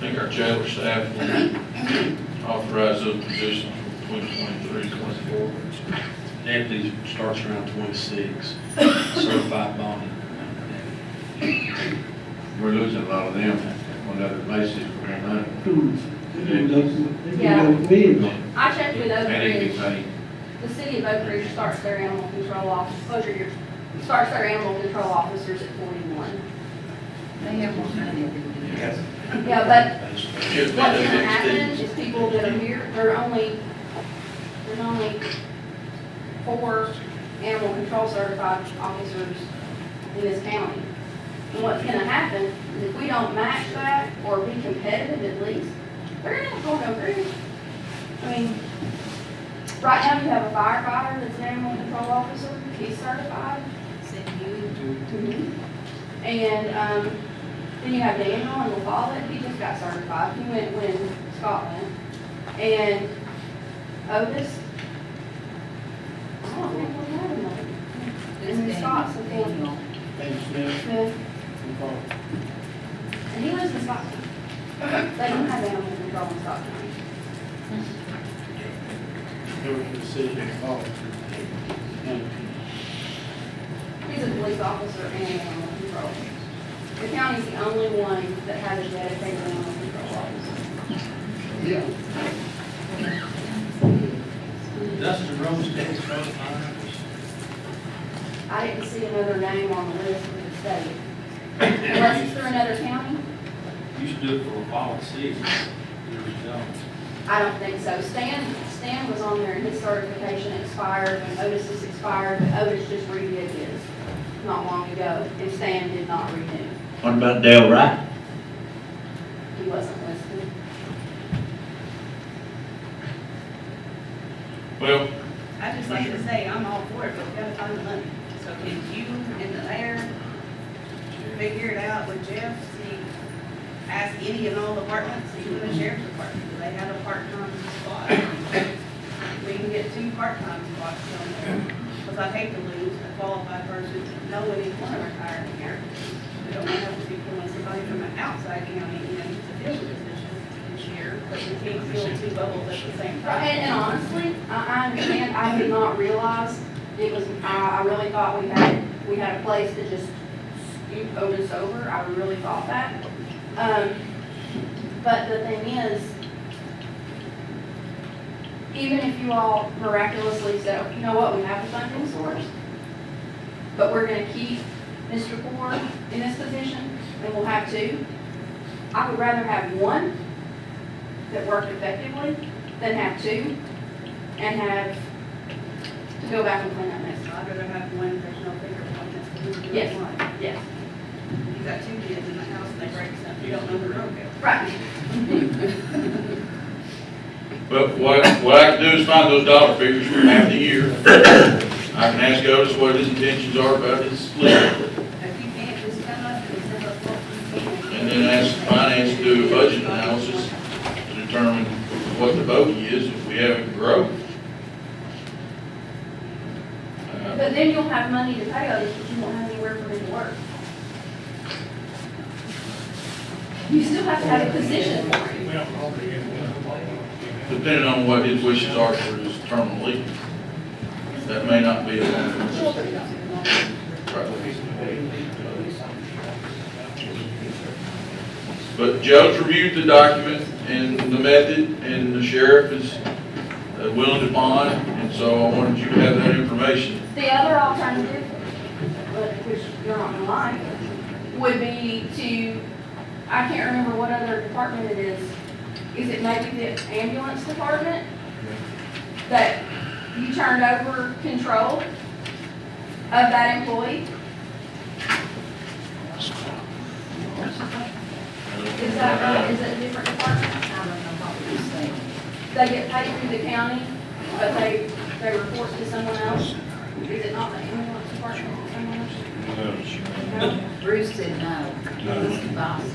[SPEAKER 1] I think our jailer staff will authorize those positions for 2023, 24.
[SPEAKER 10] Deputies starts around 26, certified bonding.
[SPEAKER 3] We're losing a lot of them on other places for their money.
[SPEAKER 19] Yeah. I checked with Oak
[SPEAKER 3] And they
[SPEAKER 19] Ridge.
[SPEAKER 3] be paid.
[SPEAKER 19] The city of Oak Ridge starts their animal control starts their animal control officers at 41.
[SPEAKER 4] They have more money than we do.
[SPEAKER 19] Yeah, but what's gonna happen is people that are here, there's only 4 animal control certified officers in this county. And what's gonna happen is if we don't match that or be competitive at least, they're not gonna go through. I mean, Right now, you have a firefighter that's an animal control officer, he's certified.
[SPEAKER 4] Said you,
[SPEAKER 19] And, then you have Daniel and we'll call it, he just got certified, he went when Scott went. And Otis, I don't think we have another.
[SPEAKER 4] this
[SPEAKER 19] And Scott's the fourth.
[SPEAKER 4] Daniel.
[SPEAKER 19] Smith. And he lives in Scott County. They don't have animal control in Scott County. He's a police officer and animal control. The county's the only one that has a dedicated animal control officer.
[SPEAKER 15] Yeah.
[SPEAKER 18] Dustin Rose stays certified.
[SPEAKER 19] I didn't see another name on the list for the state. Unless it's through another county?
[SPEAKER 2] You should do it for a policy, years ago.
[SPEAKER 19] I don't think so. Stan was on there and his certification expired when Otis's expired, but Otis just redid his not long ago, and Stan did not renew.
[SPEAKER 10] What about Dale Wright?
[SPEAKER 19] He wasn't listed.
[SPEAKER 1] Well,
[SPEAKER 16] I just like to say, I'm all for it, but we gotta find the money. So can you and the mayor figure it out with Jeff, see, ask any and all departments, even the sheriff's department, do they have a part-time spot? We can get 2 part-time spots on there, because I hate to lose a qualified person, knowing he's want to retire here. We don't have to be pulling somebody from an outside county, you know, to fill the position this year, but we can't fill 2 bubbles at the same time.
[SPEAKER 19] And honestly, I understand, I did not realize it was, I really thought we had a place to just scoop Otis over, I really thought that. But the thing is, even if you all miraculously said, "Oh, you know what, we have a funding source, but we're gonna keep Mr. Ford in this position, and we'll have 2, I would rather have 1 that worked effectively than have 2 and have to go back and clean up next time.
[SPEAKER 16] I'd rather have 1, there's no bigger one,
[SPEAKER 19] Yes, yes.
[SPEAKER 16] You got 2 kids in the house, and they break something, you don't know the road bill.
[SPEAKER 19] Right.
[SPEAKER 1] but what I can do is find those dollar figures for half the year. I can ask Otis what his intentions are about his leave,
[SPEAKER 16] If you can't, just come up and send us what you can.
[SPEAKER 1] and then ask finance to do a budget analysis to determine what the bogey is if we haven't grown.
[SPEAKER 19] But then you'll have money to pay others, but you won't have anywhere for them to work. You still have to have a position for him.
[SPEAKER 1] Depending on what his wishes are for his terminal leave. That may not be a But Joe's reviewed the document and the method, and the sheriff is willing to bond, and so I wanted you to have that information.
[SPEAKER 19] The other alternative, which you're not gonna like, would be to, I can't remember what other department it is. Is it maybe the ambulance department? That you turned over control of that employee? Is that right? Is it a different department?
[SPEAKER 4] I don't know what you're saying.
[SPEAKER 19] They get paid through the county, but they report to someone else? Is it not the ambulance department, someone else? No?
[SPEAKER 4] Bruce said no, he's the boss of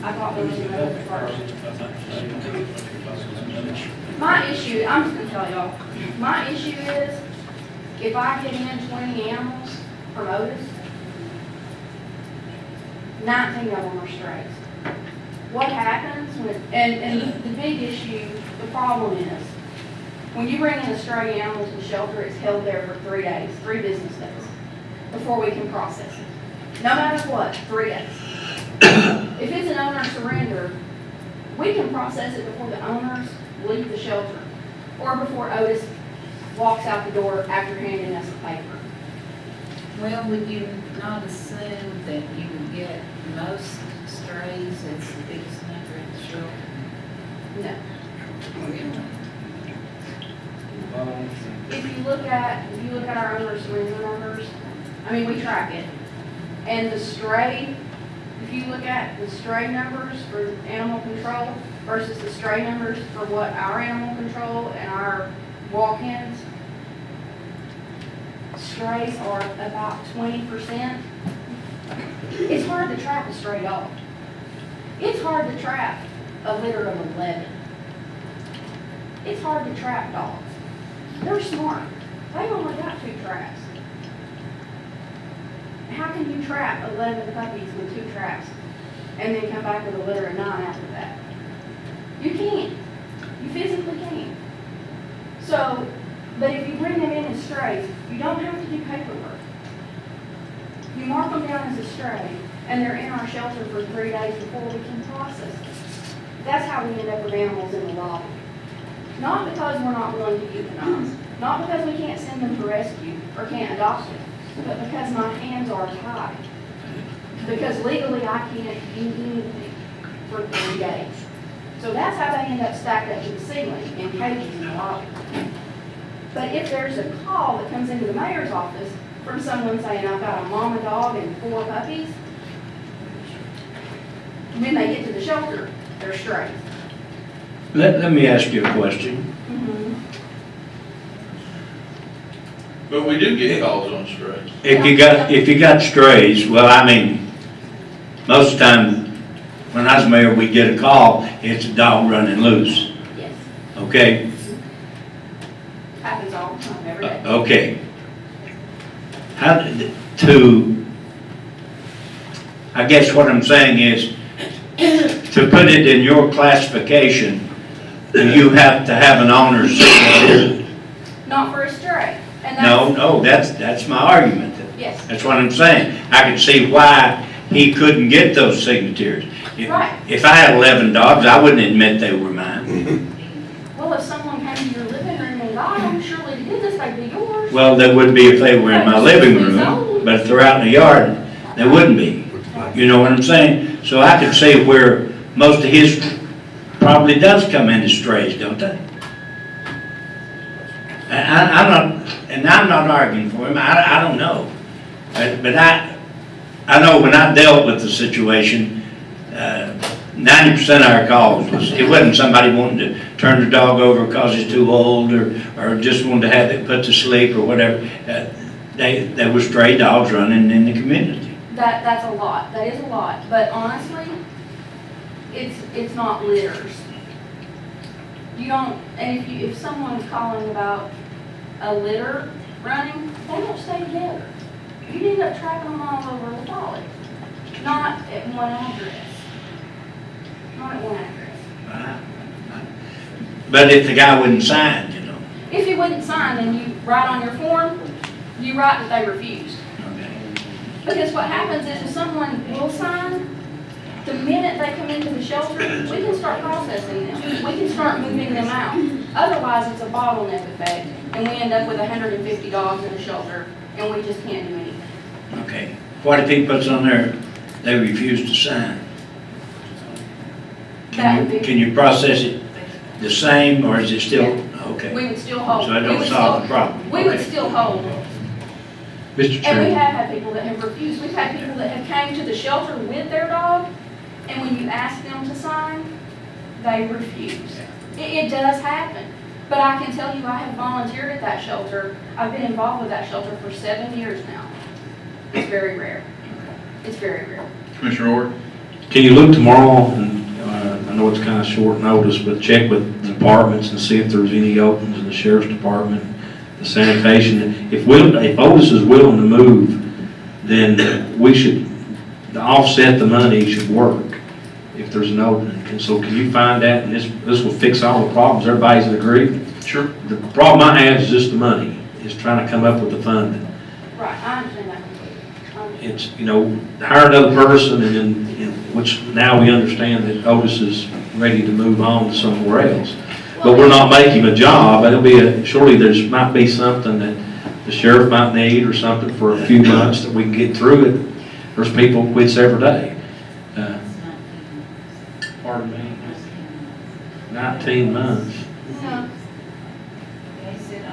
[SPEAKER 19] I thought there was another department. My issue, I'm just gonna tell y'all, my issue is, if I get in 20 animals from Otis, 19 of them are strays. What happens when, and the big issue, the problem is, when you bring in a stray animal to the shelter, it's held there for 3 days, 3 business days, before we can process it. No matter what, 3 days. If it's an owner surrender, we can process it before the owners leave the shelter, or before Otis walks out the door after handing us the paper.
[SPEAKER 4] Well, would you not assume that you would get most strays as the biggest number in the shelter?
[SPEAKER 19] No.
[SPEAKER 4] Really?
[SPEAKER 19] If you look at our owner surrender numbers, I mean, we track it. And the stray if you look at the stray numbers for animal control versus the stray numbers for what our animal control and our walk-ins, strays are about 20%. It's hard to trap a stray dog. It's hard to trap a litter of 11. It's hard to trap dogs. They're smart. They only got 2 traps. How can you trap 11 puppies with 2 traps and then come back with a litter of 9 after that? You can't. You physically can't. So, but if you bring them in as strays, you don't have to do paperwork. You mark them down as a stray, and they're in our shelter for 3 days before we can process them. That's how we end up with animals in the lobby. Not because we're not willing to euthanize, not because we can't send them to rescue or can't adopt them, but because my hands are tied. Because legally I can't do anything for 3 days. So that's how they end up stacked up to the ceiling in cages in the lobby. But if there's a call that comes into the mayor's office from someone saying, I've got a mama dog and 4 puppies, when they get to the shelter, they're strays.
[SPEAKER 21] Let me ask you a question.
[SPEAKER 1] But we do get calls on strays.
[SPEAKER 21] If you got strays, well, I mean, most of the time, when I was mayor, we get a call, it's a dog running loose.
[SPEAKER 19] Yes.
[SPEAKER 21] Okay?
[SPEAKER 19] Happens all the time, every day.
[SPEAKER 21] Okay. I guess what I'm saying is, to put it in your classification, you have to have an owner's signature.
[SPEAKER 19] Not for a stray. And
[SPEAKER 21] No, that's my argument.
[SPEAKER 19] Yes.
[SPEAKER 21] That's what I'm saying. I can see why he couldn't get those signatures.
[SPEAKER 19] Right.
[SPEAKER 21] If I had 11 dogs, I wouldn't admit they were mine.
[SPEAKER 19] Well, if someone came to your living room and got them, surely to get this, they'd be yours.
[SPEAKER 21] Well, they would be if they were in my living room, but if they're out in the yard, they wouldn't be. You know what I'm saying? So I could see where most of his probably does come in as strays, don't they? I'm not arguing for him. I don't know. But I know when I dealt with the situation, 90% of our calls was, it wasn't somebody wanting to turn the dog over because he's too old or just wanted to have it put to sleep or whatever. They were stray dogs running in the community.
[SPEAKER 19] That's a lot. That is a lot. But honestly, it's not litters. You don't, and if someone's calling about a litter running, they don't stay together. You end up trapping them all over the valley. Not at one address. Not at one address.
[SPEAKER 21] But if the guy wouldn't sign, you know.
[SPEAKER 19] If he wouldn't sign, then you write on your form, you write that they refused. Because what happens is if someone will sign, the minute they come into the shelter, we can start processing them. We can start moving them out. Otherwise, it's a bottleneck effect, and we end up with 150 dogs in the shelter, and we just can't do anything.
[SPEAKER 21] Okay. What if he puts on there, they refuse to sign? Can you process it the same, or is it still, okay?
[SPEAKER 19] We would still hold.
[SPEAKER 21] So it don't solve the problem?
[SPEAKER 19] We would still hold.
[SPEAKER 10] Mr.
[SPEAKER 19] And we
[SPEAKER 10] Chairman,
[SPEAKER 19] have had people that have refused. We've had people that have came to the shelter with their dog, and when you ask them to sign, they refuse. It does happen. But I can tell you, I have volunteered at that shelter. I've been involved with that shelter for 7 years now. It's very rare. It's very rare.
[SPEAKER 1] Commissioner Ord?
[SPEAKER 10] can you look tomorrow, and I know it's kind of short notice, but check with the departments and see if there's any openings in the sheriff's department, the sanitation. If Otis is willing to move, then we should, to offset the money should work if there's an opening. And so can you find that, and this will fix all the problems, everybody's agreed?
[SPEAKER 1] Sure.
[SPEAKER 10] The problem I have is just the money, is trying to come up with the funding.
[SPEAKER 19] Right, I understand that completely.
[SPEAKER 10] It's, hire another person, and then, which now we understand that Otis is ready to move on to somewhere else. But we're not making a job. Surely there might be something that the sheriff might need or something for a few months that we can get through it. There's people who quits every day. Pardon me? 19 months.
[SPEAKER 19] No.
[SPEAKER 4] They said,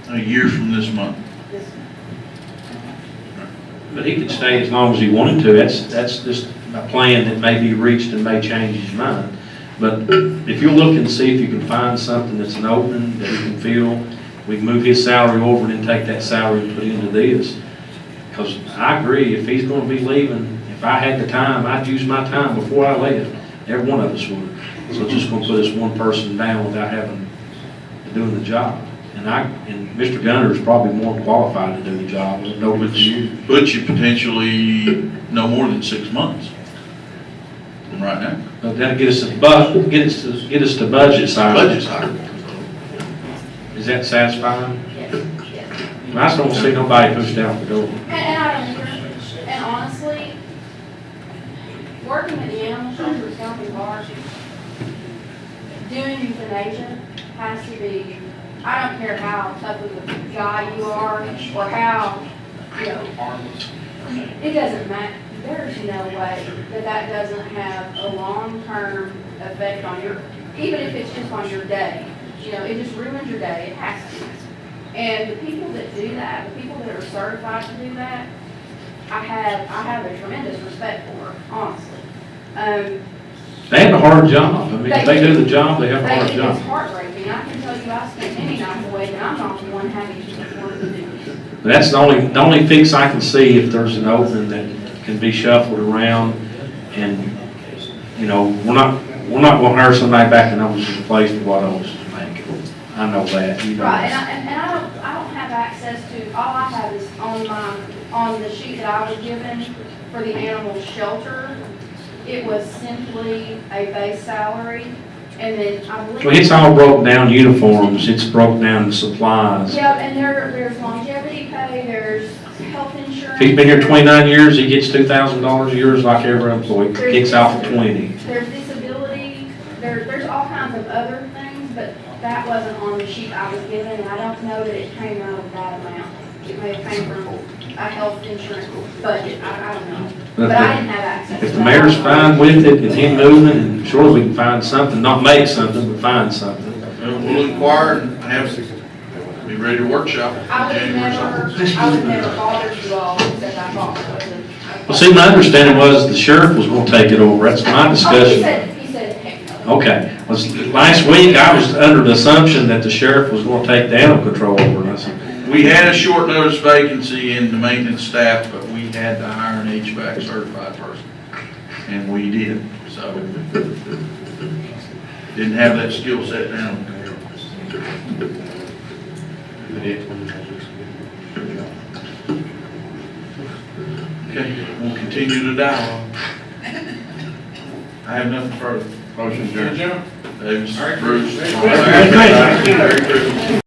[SPEAKER 1] A year from this month.
[SPEAKER 4] this month.
[SPEAKER 10] But he could stay as long as he wanted to. That's just a plan that may be reached and may change his mind. But if you'll look and see if you can find something that's an opening that he can fill, we can move his salary over and then take that salary and put it into this. Because I agree, if he's gonna be leaving, if I had the time, I'd use my time before I left. Every one of us would. So it's just gonna put us one person down without having, doing the job. And Mr. Gunner is probably more qualified to do the job, no with you.
[SPEAKER 1] But you potentially no more than 6 months from right now.
[SPEAKER 10] But that'll get us get us to budget side.
[SPEAKER 1] Budget side.
[SPEAKER 10] Is that satisfying?
[SPEAKER 19] Yes, yes.
[SPEAKER 10] I just don't see nobody pushed out the door.
[SPEAKER 19] And I don't either. And honestly, working at the animal shelter is gonna be hard. Doing euthanasia has to be, I don't care how tough of a guy you are, or how, you know, it doesn't matter. There's no way that doesn't have a long-term effect on your, even if it's just on your day. You know, it just ruins your day, it has to. And the people that do that, the people that are certified to do that, I have a tremendous respect for, honestly.
[SPEAKER 10] They have a hard job. I mean, if they do the job, they have a hard
[SPEAKER 19] It's
[SPEAKER 10] job.
[SPEAKER 19] heartbreaking. I can tell you, I spent many nights awake, and I'm not the one having to perform the duties.
[SPEAKER 10] That's the only fix I can see if there's an opening that can be shuffled around. And, you know, we're not gonna hire somebody back and almost replace what I was making. I know that, you know.
[SPEAKER 19] Right, and I don't have access to, all I have is on the sheet that I was given for the animal shelter. It was simply a base salary, and then I believe.
[SPEAKER 10] Well, it's all broke down uniforms, it's broke down to supplies.
[SPEAKER 19] Yeah, and there's longevity pay, there's health insurance.
[SPEAKER 10] If he's been here 29 years, he gets $2,000 a year like every employee, kicks out for 20.
[SPEAKER 19] There's disability, there's all kinds of other things, but that wasn't on the sheet I was given, and I don't know that it came out of that amount. It may have came from a health insurance budget, I don't know. But I didn't have access to that.
[SPEAKER 10] If the mayor's fine with it and him moving, and sure we can find something, not make something, but find something.
[SPEAKER 1] We'll inquire and have, be ready to workshop
[SPEAKER 19] I would
[SPEAKER 1] January
[SPEAKER 19] never,
[SPEAKER 1] 7th.
[SPEAKER 19] I would never bother you all except I thought it was a.
[SPEAKER 10] Well, see, my understanding was the sheriff was gonna take it over, that's my
[SPEAKER 19] Oh,
[SPEAKER 10] discussion.
[SPEAKER 19] he said, heck no.
[SPEAKER 10] Okay, last week, I was under the assumption that the sheriff was gonna take the animal control over, and I said,
[SPEAKER 1] We had a short notice vacancy in the maintenance staff, but we had to hire an HVAC certified person. And we did, so. Didn't have that skill set down. Okay, we'll continue the dialogue. I have nothing further.
[SPEAKER 3] Motion adjourned.
[SPEAKER 1] Davis, Bruce.
[SPEAKER 9] Merry Christmas.
[SPEAKER 1] Merry Christmas.